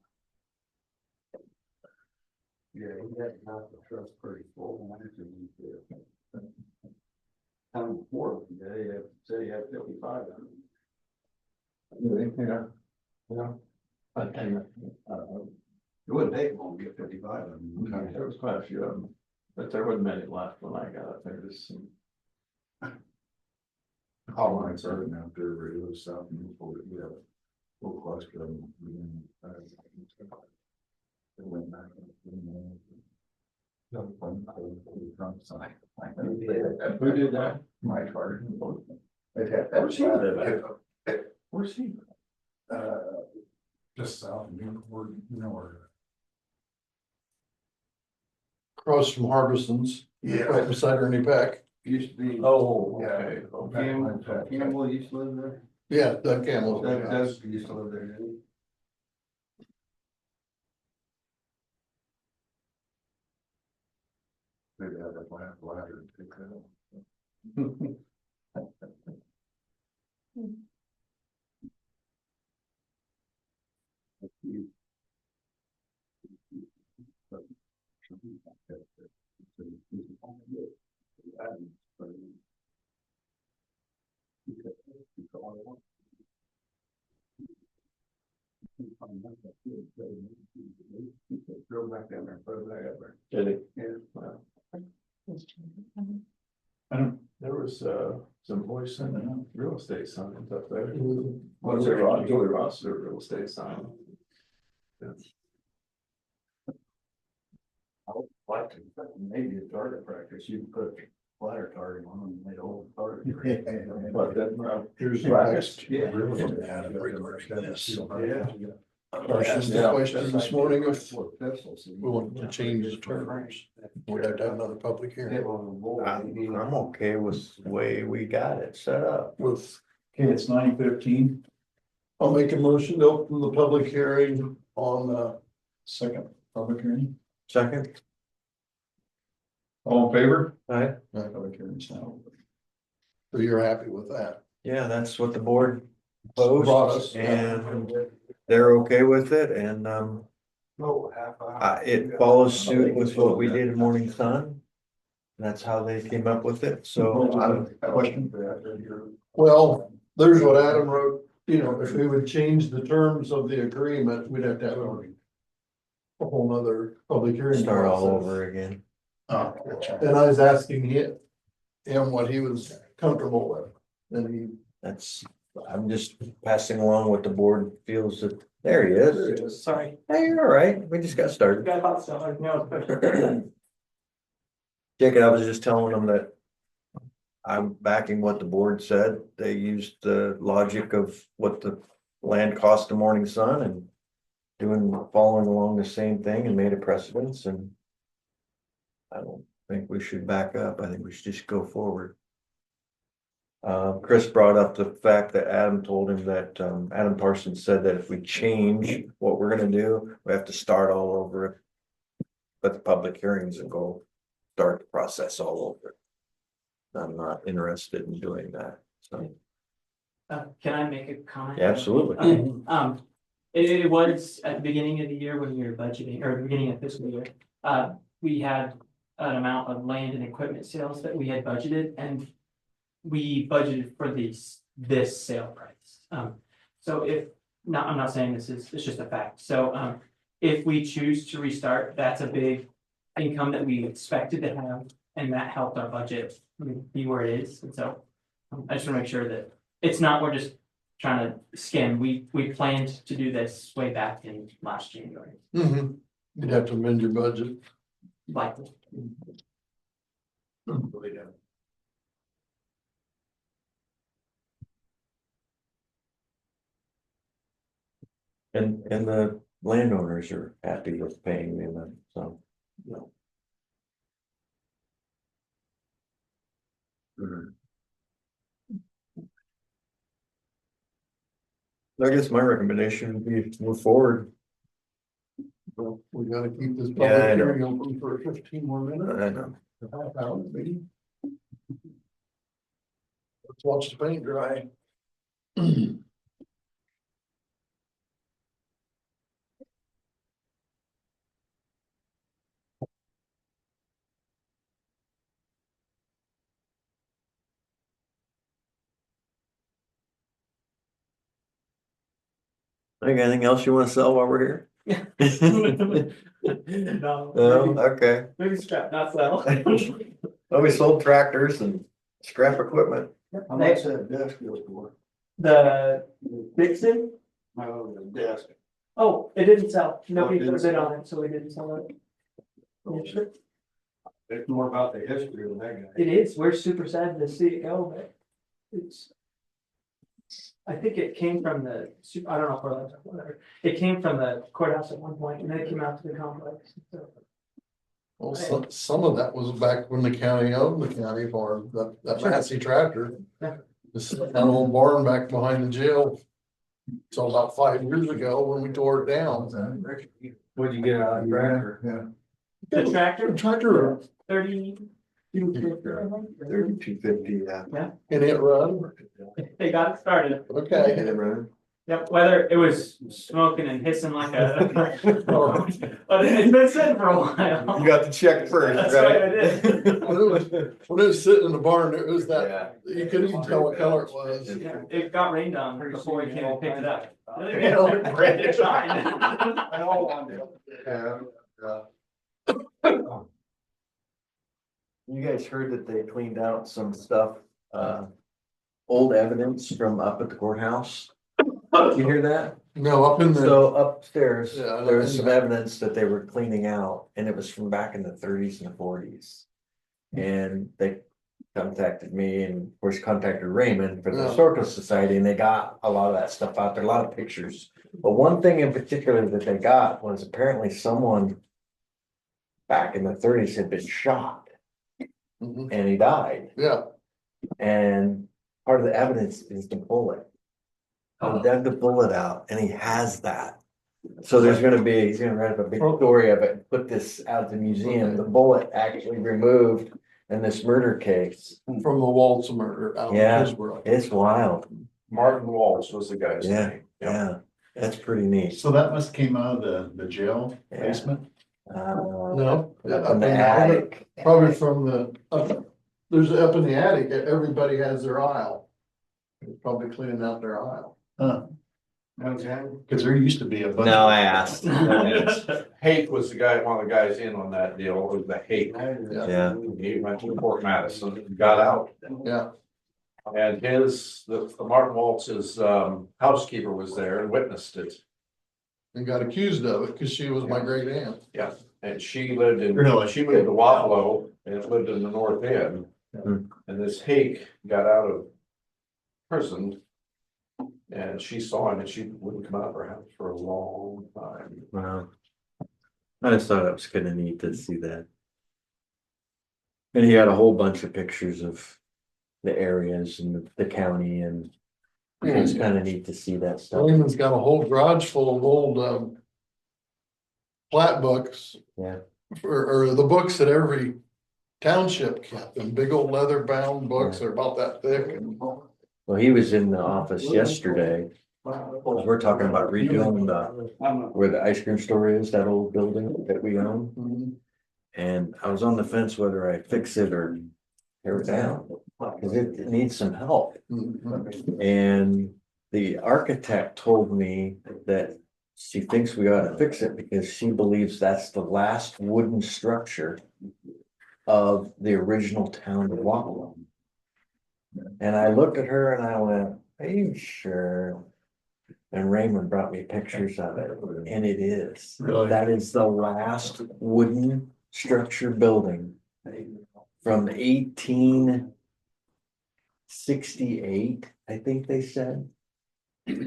Yeah, he had got the trust pretty full. And I think he did. Time before, they said he had 55.
Yeah. Yeah. But,
It wouldn't take long to get 55 of them.
there was quite a few of them, but there wasn't many left when I got up there, just some.
All lines are out there, radio south and Newport, we have a full cluster of them. They went back.
Who did that?
My car.
Where's he live at? Where's he?
Just south of Newport, you know where.
Across from Harbison's, right beside Ernie Peck.
Used to be.
Oh,
Yeah.
okay.
Campbell used to live there.
Yeah, Doug Campbell.
Doug used to live there, didn't Maybe have a ladder and take that out. Drill back down there, and put it back up there.
Did it?
Yeah, well,
There was, some boys sending real estate signs up there.
What's
it, Ross? Joey Ross, their real estate sign.
I would like to, maybe a target practice, you can put ladder target on and they hold target.
But then,
Here's the
practice.
next.
Yeah.
Regarding this.
Yeah.
I asked the question this morning if
we
we want to change the terms. We'd have to have another public hearing
I'm okay with the way we got it set up.
with,
Okay, it's 9:15.
I'll make a motion to open the public hearing on,
Second public hearing.
Second,
All in favor?
right?
Public hearing is now open.
so you're happy with that?
Yeah, that's what the board
Brought
proposed
us, yeah.
and they're okay with it and,
No, half hour.
it follows suit with what we did in Morning Sun. That's how they came up with it, so
Question.
Well, there's what Adam wrote, you know, if we would change the terms of the agreement, we'd have to have a whole nother public hearing.
start all
process.
over again.
Oh,
And I was asking him what he was comfortable with, and he.
That's, I'm just passing along what the board feels that, there he is.
Sorry,
Hey, you're all right, we just got started.
I thought so, no.
Jacob, I was just telling them that I'm backing what the board said. They used the logic of what the land cost to Morning Sun and following along the same thing and made a precedence and I don't think we should back up. I think we should just go forward. Chris brought up the fact that Adam told him that, Adam Parsons said that if we change what we're gonna do, we have to start all over. But the public hearings and go start the process all over. I'm not interested in doing that, so.
Can I make a comment?
Yeah, absolutely.
Okay, it was at the beginning of the year when we were budgeting, or the beginning of fiscal year, we had an amount of land and equipment sales that we had budgeted, and we budgeted for this sale price. So I'm not saying it's just a fact, so, if we choose to restart, that's a big income that we expected to have, and that helped our budget be where it is, and so I just wanna make sure that it's not, we're just trying to skim, we planned to do this way back in last January,
You'd have to amend your budget.
likely.
And the landowners are happy with paying them, so. No. I guess my recommendation would be to move forward.
Well, we gotta keep this
Yeah, I
public
know.
hearing open for 15 more minutes.
I know.
Half hour, maybe. Let's watch the paint dry.
Think anything else you wanna sell while we're here?
No,
No, okay.
maybe scrap, not sell.
Well, we sold tractors and scrap equipment.
How much that desk goes for?
The Dixon,
No, the desk.
oh, it didn't sell, nobody
didn't
put a bid
sell.
on it, so we didn't sell it. Yeah, sure.
It's more about the history of that guy.
It is, we're super sad to see it go, but it's. I think it came from I don't know if we're allowed to, whatever, it came from the courthouse at one point, and then it came out to the complex, so.
Well, some of that was back when the county owned the county farm, that Massey tractor.
Yeah.
This old barn back behind the jail. So about 5 years ago when we tore it down.
What'd you get out of the tractor?
Yeah.
The tractor,
Tractor,
30,
3250, yeah.
and it run,
they got it started.
okay.
Yep, whether it was smoking and hissing like a. But it's been sitting for a while.
You got to check first,
That's
right?
right, I did.
When it was sitting in the barn, it was
Yeah.
that, you couldn't even tell what color it was.
Yeah, it got rained on before he came and picked it up. It's fine.
You guys heard that they cleaned out some stuff, old evidence from up at the courthouse? Did you hear that?
No, up in the,
So upstairs,
Yeah, I
there was
know.
some evidence that they were cleaning out, and it was from back in the 30s and the 40s. And they contacted me and of course contacted Raymond for the
Yeah.
Historical Society, and they got a lot of that stuff out there, a lot of pictures. But one thing in particular that they got was apparently someone back in the 30s had been shot
Mhm.
and he died.
Yeah,
And part of the evidence is the bullet. He dug the bullet out and he has that. So there's gonna be, he's gonna write up a big story of it, and put this out at the museum, the bullet actually removed in this murder case.
from the Waltz murder out in
Yeah.
Hillsborough.
It's wild.
Martin Waltz was the guy's
Yeah,
name.
yeah, that's pretty neat.
So that must came out of the jail
Yeah.
basement?
No.
Up in the attic.
Probably from the, there's up in the attic, everybody has their aisle. It's probably cleaning out their aisle.
Huh. Cause there used to be a bunch.
No,
of-
I asked.
Haight was the guy, one of the guys in on that deal, was the Haight.
Yeah,
He went to Fort Madison, and got out.
Yeah,
And the Martin Waltz's housekeeper was there and witnessed it.
and got accused of it because she was my great aunt.
And she lived in,
Really?
she moved to Wapello and lived in the North End.
Hmm.
And this Hake got out of prison. And she saw him and she wouldn't come out of her house for a long time.
wow. I just thought it was kinda neat to see that. And he had a whole bunch of pictures of the areas and the county, and it's kinda neat to see that stuff.
William's got a whole garage full of old, plat books.
Yeah.
Or the books that every township kept, and big old leather bound books, they're about that thick and.
Well, he was in the office yesterday, 'cause we're talking about redoing where the ice cream store is, that old building that we own. And I was on the fence whether I fix it or tear it down, cause it needs some help. And the architect told me that she thinks we ought to fix it because she believes that's the last wooden structure of the original town of Wapello. And I looked at her and I went, are you sure? And Raymond brought me pictures of it, and it is.
Really?
That is the last wooden structure building from 1868, I think they said.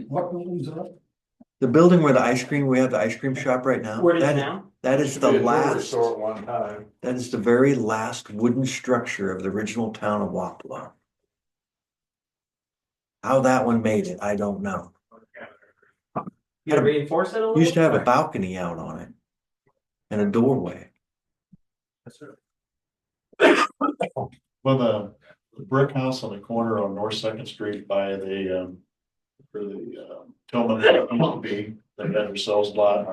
What building's that?
The building where we have the ice cream shop right now.
Where it is
that-
now?
That is the last,
Store at one time.
that is the very last wooden structure of the original town of Wapello. How that one made it, I don't know.
You gotta reinforce it a little?
Used to have a balcony out on it. And a doorway.
Well, the brick house on the corner on North Second Street by the, for the, Tillman used to be, they had themselves a lot.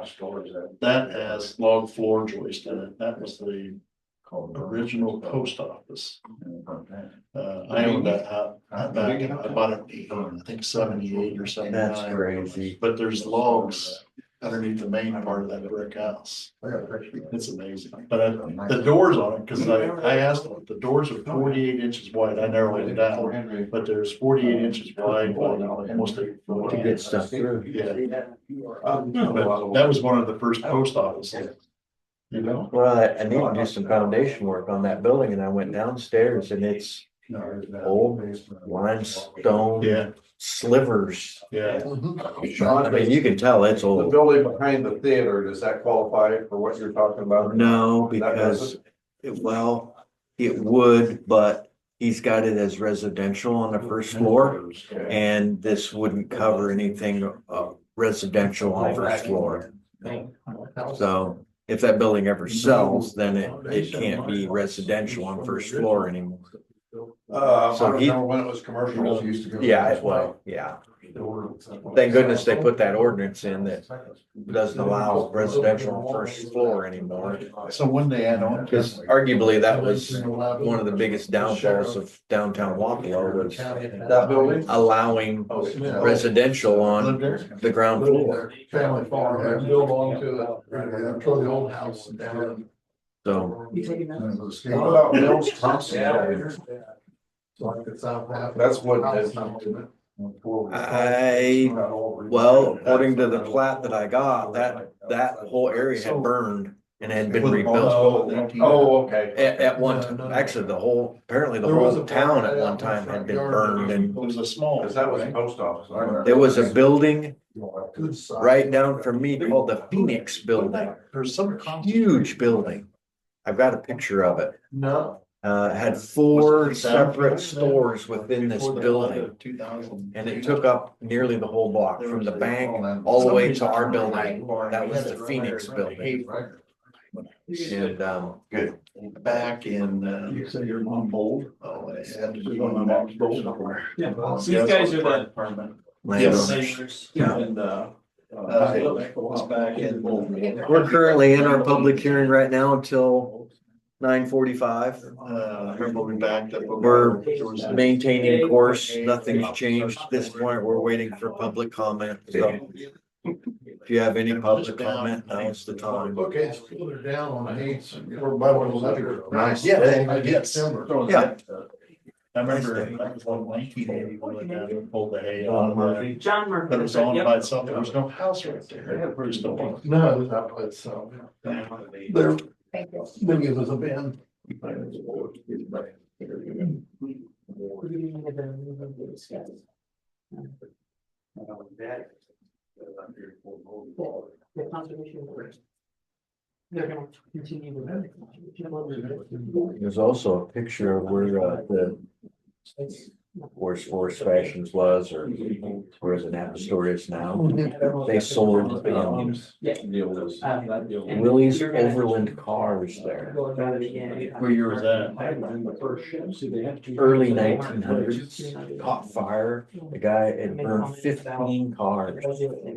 That has log floor joist in it. That was the original post office. I owned that house, I bought it, I think 78 or 79.
That's crazy.
But there's logs underneath the main part of that brick house. It's amazing, but the doors on it, cause I asked them, the doors are 48 inches wide, I narrowed it down, but there's 48 inches wide, almost a.
To get stuff through.
Yeah, but that was one of the first post offices. You know?
Well, I need to do some foundation work on that building, and I went downstairs and it's old limestone
Yeah,
slivers.
yeah.
I mean, you can tell it's
The
old.
building behind the theater, does that qualify for what you're talking about?
No,
That
because,
doesn't?
it would, but he's got it as residential on the first floor.
Okay.
And this wouldn't cover anything residential on the first floor. So if that building ever sells, then it can't be residential on first floor anymore.
I
So
don't
he-
remember when it was commercial, it used to go.
Yeah,
this way.
well, yeah. Thank goodness they put that ordinance in that doesn't allow residential on first floor anymore.
So when they add on.
Because arguably that was one of the biggest downfalls of downtown Wapello was
That building?
allowing residential on the ground floor.
Family farm, had built onto it, control the old house down.
So
What about Bill's Thompson?
Like the south half.
That's what.
well, according to the plat that I got, that whole area had burned and had been rebuilt.
Oh, okay.
At one time, actually, apparently the whole town at one time had been burned and
It was a small.
Cause that was a post office. I remember.
there was a building right down from me called the Phoenix Building.
There's some.
Huge building. I've got a picture of it.
No.
Had 4 separate stores within this building.
2000.
And it took up nearly the whole block from the bank all the way to our building. That was the Phoenix Building. And,
Good. Back in, you say your mom bold? Oh, I had to do my mom's bold.
Yeah, so these guys are the
landowners.
Yeah.
And, was back in bold.
We're currently in our public hearing right now until 9:45.
I remember we backed up.
We're maintaining course. Nothing's changed at this point. We're waiting for public comment. So if you have any public comment, now's the time.
Okay, it's further down on the Hates, we're by one of those.
Nice.
Yeah,
I get timber.
Yeah.
I remember that was on 1980 when we went down and pulled the hay on.
John Murphy.
But it was on by itself. There was no house right there. There's no one.
No, it's not by itself. There,
Thank you.
there was a bin.
The conservation board. They're gonna continue with that.
There's also a picture of where the Forest Fashions was, or where the Napa store is now. They sold Willie's Overland cars there.
Where year was that?
Early 1900s, caught fire. The guy had burned 15 cars.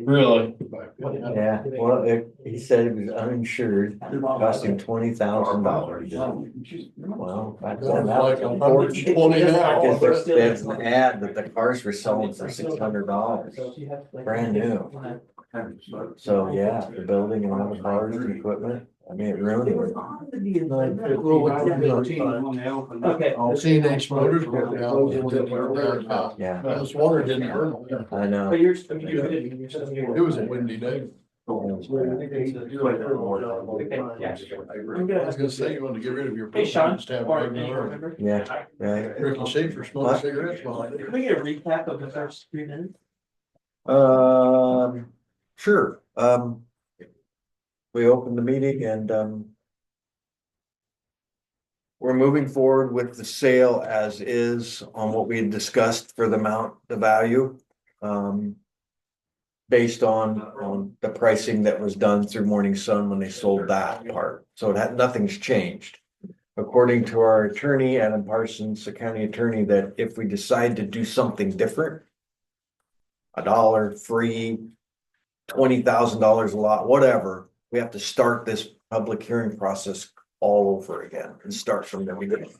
Really?
Yeah, well, he said it was uninsured, cost him $20,000. Well, back then that was unfortunate.
20 now.
Because there's an ad that the cars were selling for $600, brand new. So, yeah, the building and all the cars and equipment, I mean, it ruined it.
Okay.
CNH Motors went down.
Yeah,
This water didn't burn.
I know.
But you're, I mean, you're good.
It was a windy day.
Okay, yeah.
I was gonna say, you want to get rid of your.
Hey, Sean.
Just have
Or-
regular-
remember?
Yeah, right.
Ricky Schaefer smoking cigarettes behind
Can
it.
we get a recap of the first 3 minutes?
Sure, we opened the meeting and, we're moving forward with the sale as is on what we had discussed for the value. Based on the pricing that was done through Morning Sun when they sold that part, so nothing's changed. According to our attorney, Adam Parsons, the county attorney, that if we decide to do something different, $1 free, $20,000 a lot, whatever, we have to start this public hearing process all over again and start from the beginning.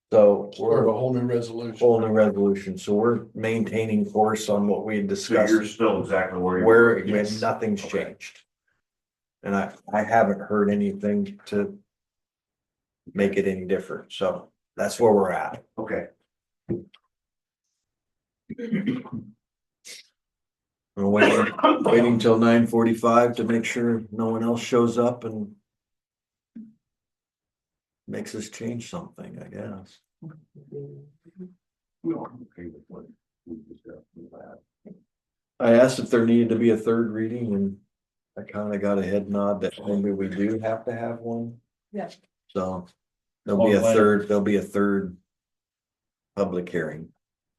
So
Or
we're
a whole new resolution.
whole new resolution, so we're maintaining course on what we had
So you're
discussed,
still exactly where you
where
were.
nothing's changed. And I haven't heard anything to make it any different, so that's where we're at.
Okay.
We're waiting till 9:45 to make sure no one else shows up and makes us change something, I guess. I asked if there needed to be a third reading and I kind of got a head nod that maybe we do have to have one.
Yeah.
So there'll be a third public hearing.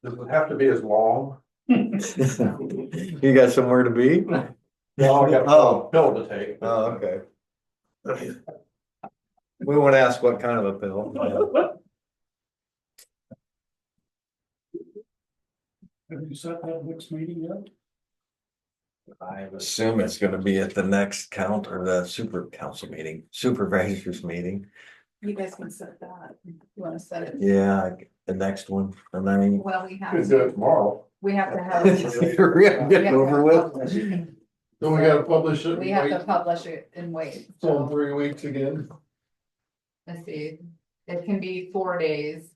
Does it have to be as long?
You got somewhere to be?
No, I got
Oh.
a pill to take.
Oh, okay.
We won't ask what kind of a pill.
Have you set that next meeting yet?
I assume it's gonna be at the next count or the supervisors meeting.
You guys can set that. You wanna set it?
Yeah, the next one, and then.
Well, we have,
Could do it tomorrow.
we have to have.
Get it over with.
Then we gotta publish it.
We have to publish it and wait.
So in 3 weeks again.
Let's see, it can be 4 days.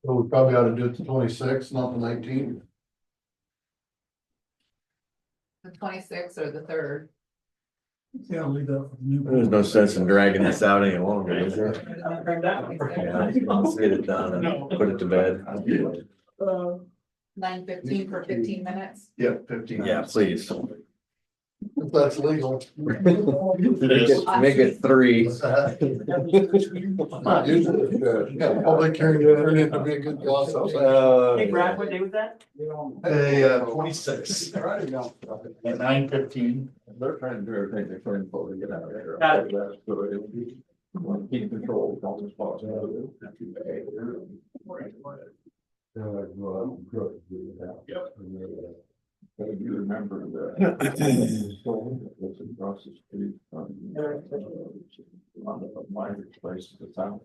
So we probably ought to do it the 26th, not the 19th.
The 26th or the 3rd.
Yeah, leave that for the new.
There's no sense in dragging this out any longer, is there?
Yeah.
Yeah, let's get it done and put it to bed.
9:15 for 15 minutes.
Yeah, 15.
Yeah, please.
If that's legal.
Make it 3.
Not usually, yeah, public hearing turned into be a good gossip.
Hey Brad, what day was that?
Hey, 26. At 9:15.
They're trying to do everything they can to get out of there.
Got it.
So it'll be, keep control of all the spots. You remember the. It's across the street from. On the minor place at the south.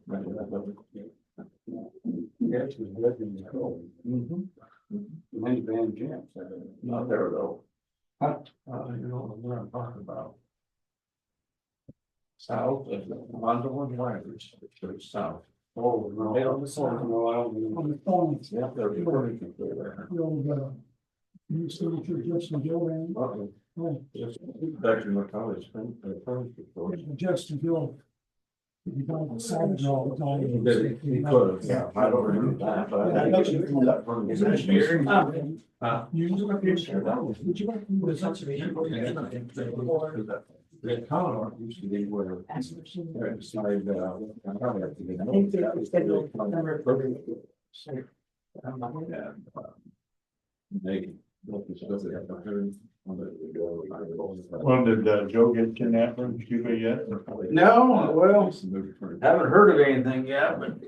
Yes, it was living in the home. Many band camps. Not there though. You know what I'm talking about. South of the London Libraries, it's south. Oh, no. They don't, no, I don't.
On the phone.
Yeah, they're recording it there.
New signature, Justin Gill, and
Uh-oh. Just back in my college.
Justin Gill. He got the salvage all the time.
He could have, yeah, I don't remember that, but I actually pulled that from his engineering.
You just got the picture, that was, would you like to do this?
The Colorado used to be where. Right beside, They.
Well, did Joe get kidnapped from Cuba yet?
No, well, haven't heard of anything yet, but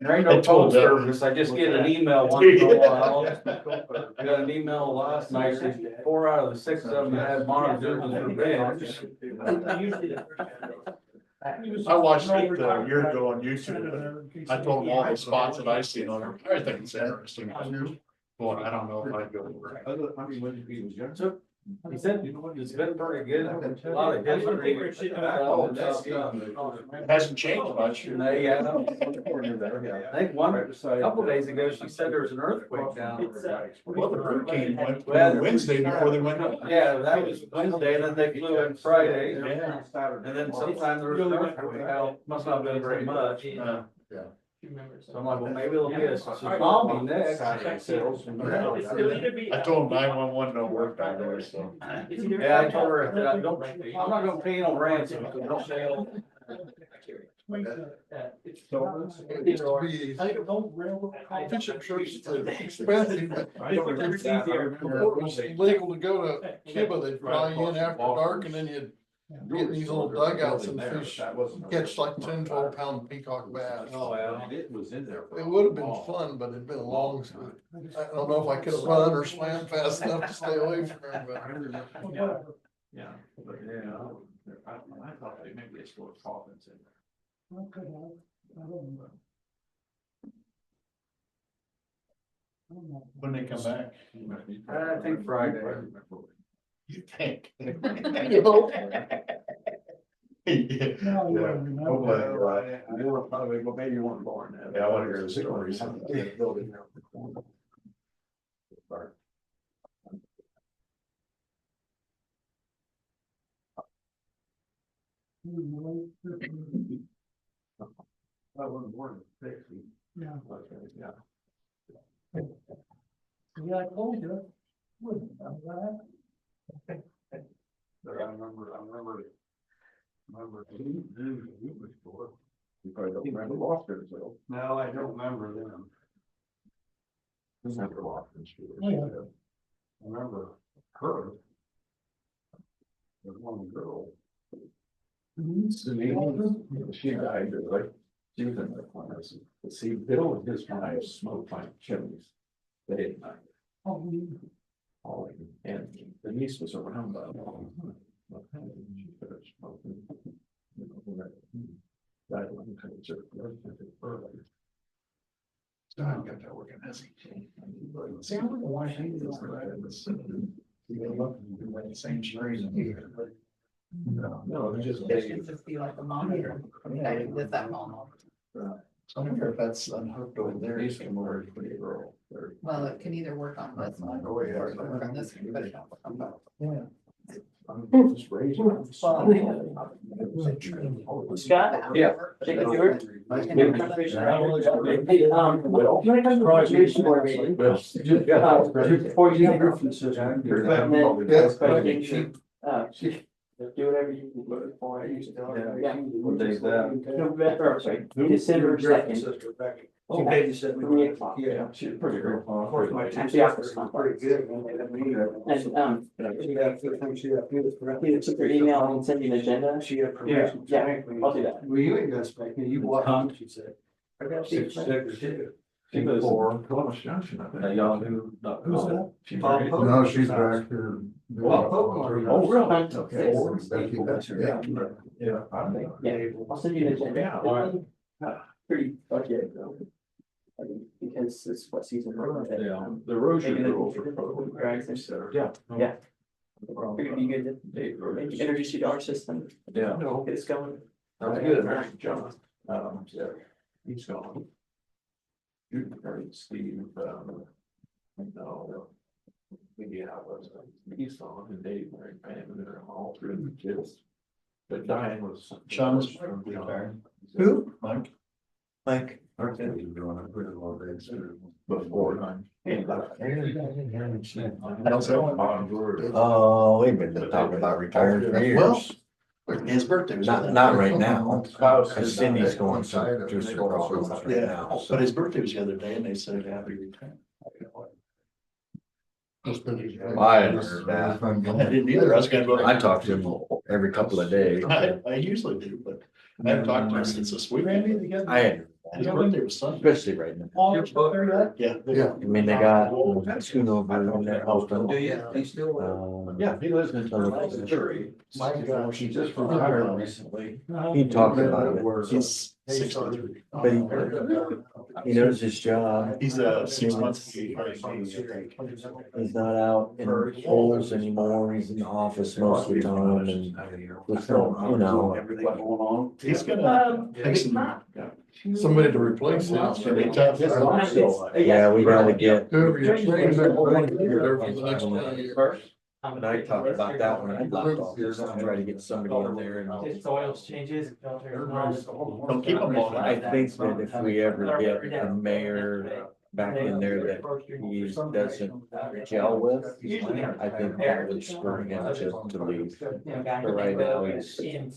there ain't
I
no
told
phone
them.
service. I just get an email once in a while. I got an email last night, that 4 out of the 6 of them had monitors for bed.
I watched it a year ago on YouTube. I told him all the spots that I seen on there. I think it's interesting. Boy, I don't know if I'd go over it.
He said, it's been pretty good. A lot of history.
It hasn't changed much.
Yeah, I think couple days ago, she said there was an earthquake down.
Well, the hurricane went Wednesday before they went up.
Yeah, that was Wednesday, and then they flew in Friday.
Yeah.
And then sometime there was an earthquake, well, must not have been very much.
Yeah.
So I'm like, well, maybe it'll be a tsunami next.
I told him 911 don't work down there, so.
Yeah, I told her, that I'm not gonna pay no ransom, because don't say.
Fishing trips are expensive, but if it was legal to go to Cuba, they'd fly you in after dark and then you'd get in these little dugouts and fish, catch like 10, 12 pound peacock bass.
Oh, yeah. It was in there.
It would have been fun, but it'd been a long, I don't know if I could have run or swam fast enough to stay away from him, but.
Yeah, but yeah, I thought they maybe they stored coffins in there.
Okay, I don't know.
When they come back.
I think Friday.
You think?
You hope.
Yeah.
No, you
Yeah.
don't remember.
Hopefully, right.
You were probably, well, maybe you weren't born then.
Yeah, I want to hear the stories.
Building there. I wasn't born in 60.
Yeah,
Yeah.
yeah, I told you. Wouldn't, I'm glad.
But I remember before. You probably don't remember Boston, so.
No, I don't remember them. Remember her. The one girl.
She died, like, she was in the class, but see, Bill and his wife smoked like chimneys. They didn't like. Oh, and the niece was around by.
I've got that working as he. See, I don't know why she does that. The same string here.
No, it's just.
It should just be like a monitor, connected with that phone.
I wonder if that's unhooked over there.
These are more pretty rural.
Well, it can either work on this one or it can work on this one, but it don't work on both.
I'm just raising.
Scott?
Yeah.
Take it yours?
Nice
Hey, graduation board meeting. Before you leave. Do whatever you can do it for. Yeah.
What day is that?
November, sorry, December 2nd.
Oh,
Okay, 3 o'clock.
Yeah, she's pretty good.
Actually, after some.
Pretty good.
And, either check your email and send you an agenda.
She had permission.
Yeah, I'll do that.
Well, you ain't gonna spank me, you walk, she said. I got 6 stickers too.
She lives in Columbus Junction, I think. Y'all who?
Who's that?
She's
Bob
very-
Pope.
No, she's back here.
Oh,
really?
Okay. Yeah.
Yeah, I think.
Yeah, I'll send you an agenda.
Yeah.
Pretty budget though. I mean, because it's what season we're in.
Yeah, the erosion
Maybe they
rules
can
are
do it.
probably.
Right.
Yeah.
Yeah. Figured it'd be good to
Dave
maybe
Rogers.
introduce you to our system,
Yeah.
get us going.
That was good, John. Yeah, he's gone. You heard Steve, no. Yeah, he's gone and Dave, and they're all through the kids. But Diane was.
Sean's retired. Who? Mike.
Mike,
Before.
How's that?
oh, we've been talking about retiring for years.
His birthday was.
Not right now, because Cindy's going through some problems right
Yeah,
now.
but his birthday was the other day and they said happy retirement.
I hadn't heard that.
I didn't either. I was gonna go.
I talk to him every couple of days.
I usually do, but I haven't talked to him since this weekend.
I hadn't,
His birthday was Sunday.
especially right now.
Yeah.
Yeah.
I mean, they got two over in that house.
Yeah, he lives in.
My gosh,
He just retired recently.
He talked about it.
he's 63.
But he knows his job.
He's 6 months.
He's not out in holes anymore. He's in the office most of the time and with, you know.
He's gonna take some.
Somebody to replace him.
It's gonna be tough.
Yeah, we gotta get,
Whoever you train, they're going to be there for the next 20 years.
and I talked about that when I left office, to try to get somebody in there and.
If oils changes.
Don't keep them long.
I think that if we ever get a mayor back in there that he doesn't gel with, I think that would spur him to leave. But right now, he's dealing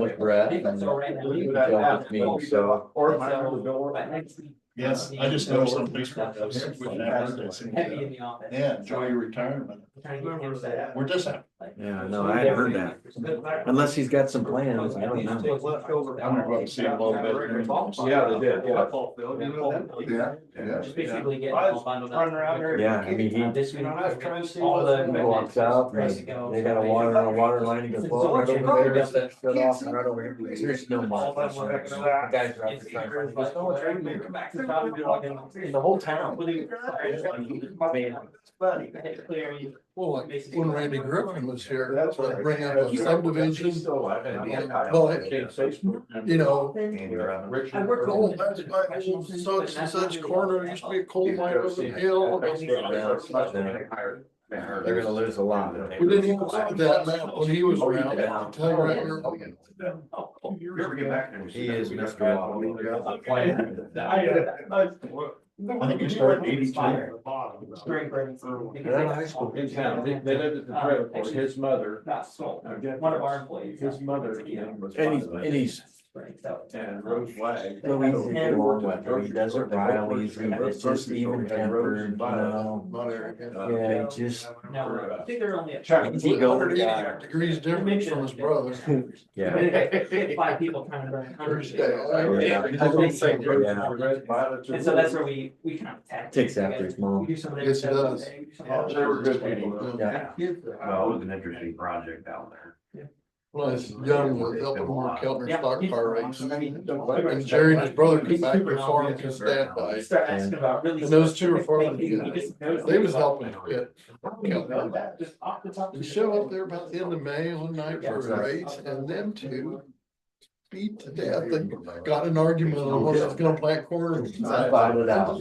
with Brett and dealing with me, so.
Yes, I just noticed on Facebook, I was with that.
Heavy in the office.
Yeah, enjoy your retirement. We're just happy.
Yeah, no, I hadn't heard that. Unless he's got some plans, I don't know.
I'm gonna go up and see him a little bit.
Yeah, they did,
Yeah, yeah.
Just basically getting all bundled up.
Yeah, I mean, he
This week, all the.
walks out, and they got a water line, he goes, well, right over there, that's that shut off, and right over here, there's no mouth. The guys are out there trying to find, he goes, no, it's right there. In the whole town.
Well, like when Randy Griffin was here, that's what I bring up a subdivision. Well, you know, I worked all that's like such and such corner, used to be a coal mine over the hill.
They're gonna lose a lot.
We didn't even see that map when he was around. I'll tell you right here.
He is Mr. Waddle.
I think you start 82.
Spring break.
They're in high school.
In town, they lived at the trailer court, his mother.
One of our employees.
His mother.
And he's
spring, so.
And road flag.
Louisa get along with her, he doesn't rile easy, it's just even tempered, you know,
Not arrogant.
yeah, he just,
No, I think they're only at.
He goes,
188 degrees difference from his brother.
yeah.
We had 5 people trying to run.
Thursday.
And so that's where we kind of tag.
Takes after his mom.
We do some of their
Yes, he
stuff
does.
today, we do some of
They
their
were good
stuff
people.
today.
Yeah.
Well, it was an interesting project down there.
When I was young, was helping work out in their stock car race.
I mean,
And Jerry and his brother came back to the farm because his dad died.
Start asking about really.
And those two were farming
specific
together.
things, you just-
They was helping quit.
Just off the top of
We
your
show
head.
up there about the end of May one night for a race and them two beat to death and got in an argument on whether it's gonna plant corn.
I found it out.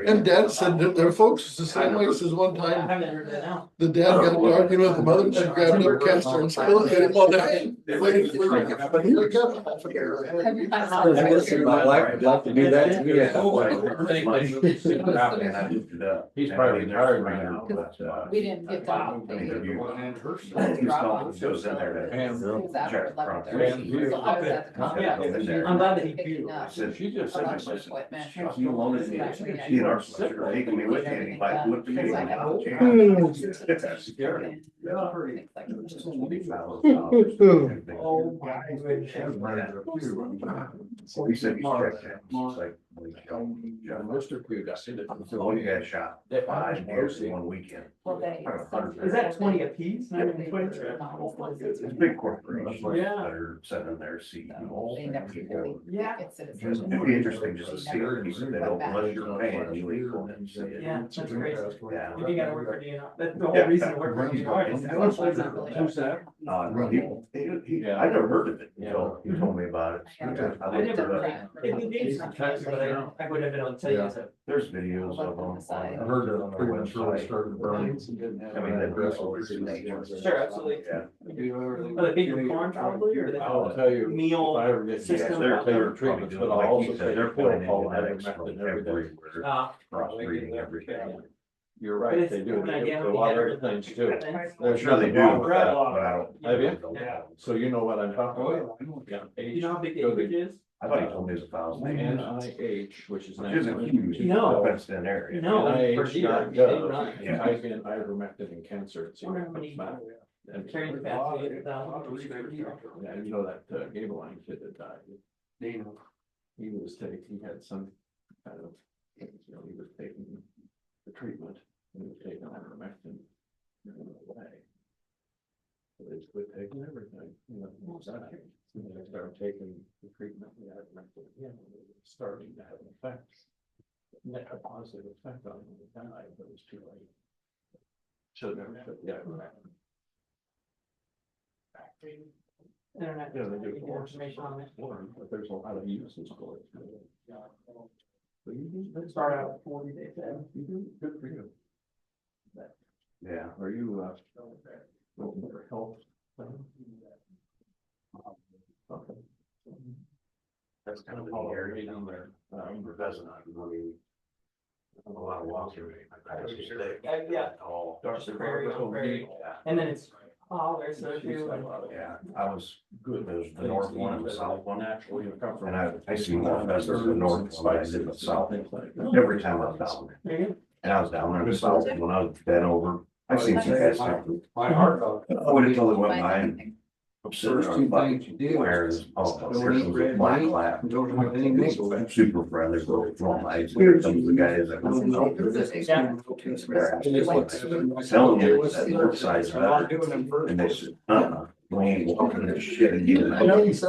And dad said that their folks is the same way. He says one
I
time,
haven't heard that now.
the dad got to arguing with the mother, and she grabbed up Castor and spilled it, hit him on the head. Waited for him to come in. Wake up.
I guess my wife would like to do that to me.
He's probably retired by now, but,
We didn't get done.
Goes in there to.
It was after 11:30. So I was at the
Yeah.
conference.
I'm glad that he
Picking up
she just said,
electrical equipment.
He wanted me, he and our solicitor taking me with him, and he like looked at me.
Because I
like,
have-
"Oh,
That's
scary."
So he said, he's checked that. He's like, well, you don't,
Mr. Pugh, I seen it.
so when you got shot, 5 years in one weekend.
Well, they.
Is that 20 apiece? 120?
It's big corporations that
Yeah.
are sitting in their seat.
They never really
Yeah.
get citizens.
It'd be interesting just to see, he said, they don't, unless you're paying, you leave on and see it.
Yeah, that's crazy.
Yeah.
You gotta work for DNR. That's the whole reason to work for DNR is that much less than really.
Who's that?
I never heard of it until he told me about it.
I
looked
never
it up.
heard that. It gave some facts, but I would have been able to tell you. So.
There's videos of them.
I heard that on their website. Started burning.
I mean, the resources.
Sure, absolutely.
Yeah.
Are they big for corn probably, or are they?
I'll tell you.
Meal
If I ever get
system.
their treatments, but I'll also say
they're
they're pulling
putting
all that
genetics from
every day.
everywhere, crossbreeding everything.
You're
But
right,
it's
they do.
an
They
idea
do
how
a
we
lot of
had
other things too.
Things.
There's
Sure they
nothing
do,
wrong
but
with that.
I don't.
Have you?
Yeah.
So you know what I'm talking about? Yeah.
You know how big the
Go
acreage is?
I thought he told me it was 1,000 acres.
NIH, which is.
Which isn't huge.
No.
Fenced in area.
No. For deer,
NIH.gov,
they run.
type in ivermectin and cancer. and see
I
what
wonder how many
comes back. And-
carrying the fat to 8,000.
Yeah, you know that Gable line kid that died. He was he had some kind of, he was taking the treatment, and he was taking ivermectin. Away. So they quit taking everything, and they started taking the treatment, the ivermectin, again, and it was starting to have an effect. Net a positive effect on him, he died, but it was too late. Should have never took the ivermectin.
Internet.
Yeah, they do.
Information on it.
But there's a lot of uses for it. So you do,
Start out at 40 days.
you do, good for you.
Yeah.
Are you, looking for help? Okay.
That's kind of the area down there. For pheasant hunting, I mean, a lot of walking.
Yeah.
All.
Just the prairie, prairie.
Yeah.
And then it's holler, so too.
Yeah, I was good, there's the north one and the south one.
Naturally, you come from.
And I see more pheasants in the north one than I did in the south. Every time I was down there.
There you go.
And I was down there in the south when I was bent over. I've seen some guys. I
My heart.
waited until they went by and I'm sitting
First
there,
two
I'm
things you did.
where is, oh,
Don't
there's
eat
a
red
black
meat.
lap.
Don't have any nickel.
Super friendly, real nice. Some of the guys that was telling you that north side's better. And they said, we ain't walking this shit again. I think each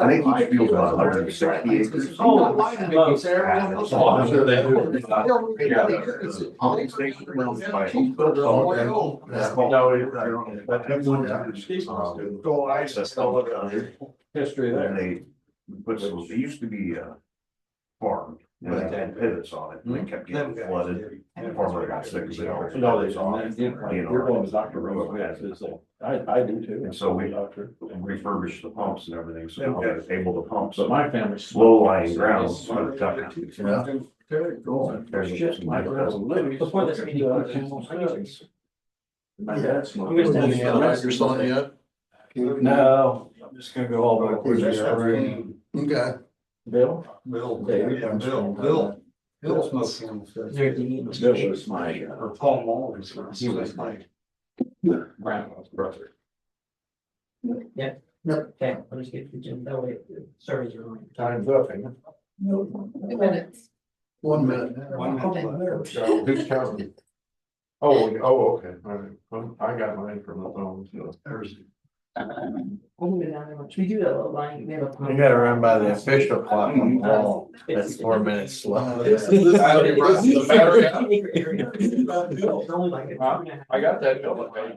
field's about 160 acres.
Oh,
I'm sure they do. Pumping station runs by. Go access, go look under.
History
And
there.
they put some, it used to be farmed, and it had pivots on it, and they kept getting flooded. And farmer got sick of it.
No, they don't. You're going to Dr. Rose, I do too.
And so we-
Doctor.
Refurbished the pumps and everything, so now they're able to pump
So
some
my family.
low lying ground. So it's tough.
There's my grandma.
Before this meeting.
My dad smoked.
I'm gonna
Any animals on yet?
No, I'm just gonna go all the way.
Okay.
Bill?
Bill. Bill's smoking.
Is there a D?
Bill was my,
Or Paul Mullins.
he was my grandma's brother.
Okay, I'll just get the gym, that way, sorry, you're.
Time's up, ain't it?
2 minutes.
1 minute.
Who's counting? Oh, okay, all right. I got mine from the phone, so.
We do that little line, we have a.
You gotta run by the official clock on the wall. That's 4 minutes slow.
I got that bill.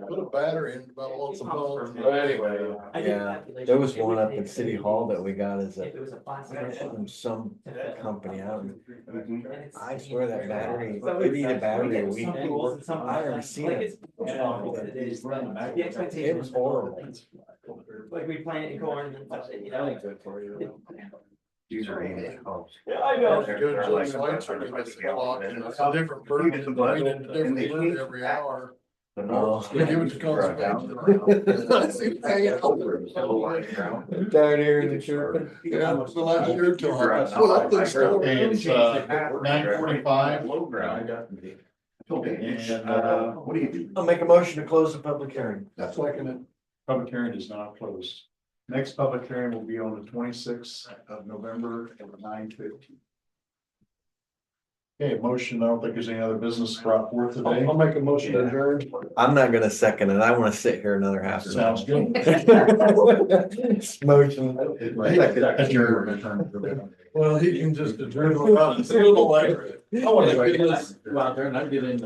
Put a battery in about once a month.
But anyway.
Yeah, there was one up at City Hall that we got as
If
a,
it was a plastic.
from some company out.
Mhm.
I swear that battery, they need a battery a week. I never seen it.
The expectation.
It was horrible.
Like we plant corn and stuff, you know.
Good for you.
These are eight.
Yeah, I know.
Good, just lights are gonna be locked, and it's a different bird, it's a different bird every hour.
Oh.
They give it to conservation. I see it hanging out there.
Down here in the chirping.
Yeah, it's the last year till I put up this store.
Okay, it's 9:45.
Low ground.
And
What do you do?
I'll make a motion to close the public hearing.
That's like an.
public hearing is now closed. Next public hearing will be on the 26th of November at 9:50. Okay, motion, I don't think there's any other business brought forth today.
I'll make a motion to adjourn.
I'm not gonna second it. I wanna sit here another half an hour.
Sounds good.
Motion.
Adjourn.
Well, he can just adjourn without, it's a little later.
I wanna get this, go out there and I get in,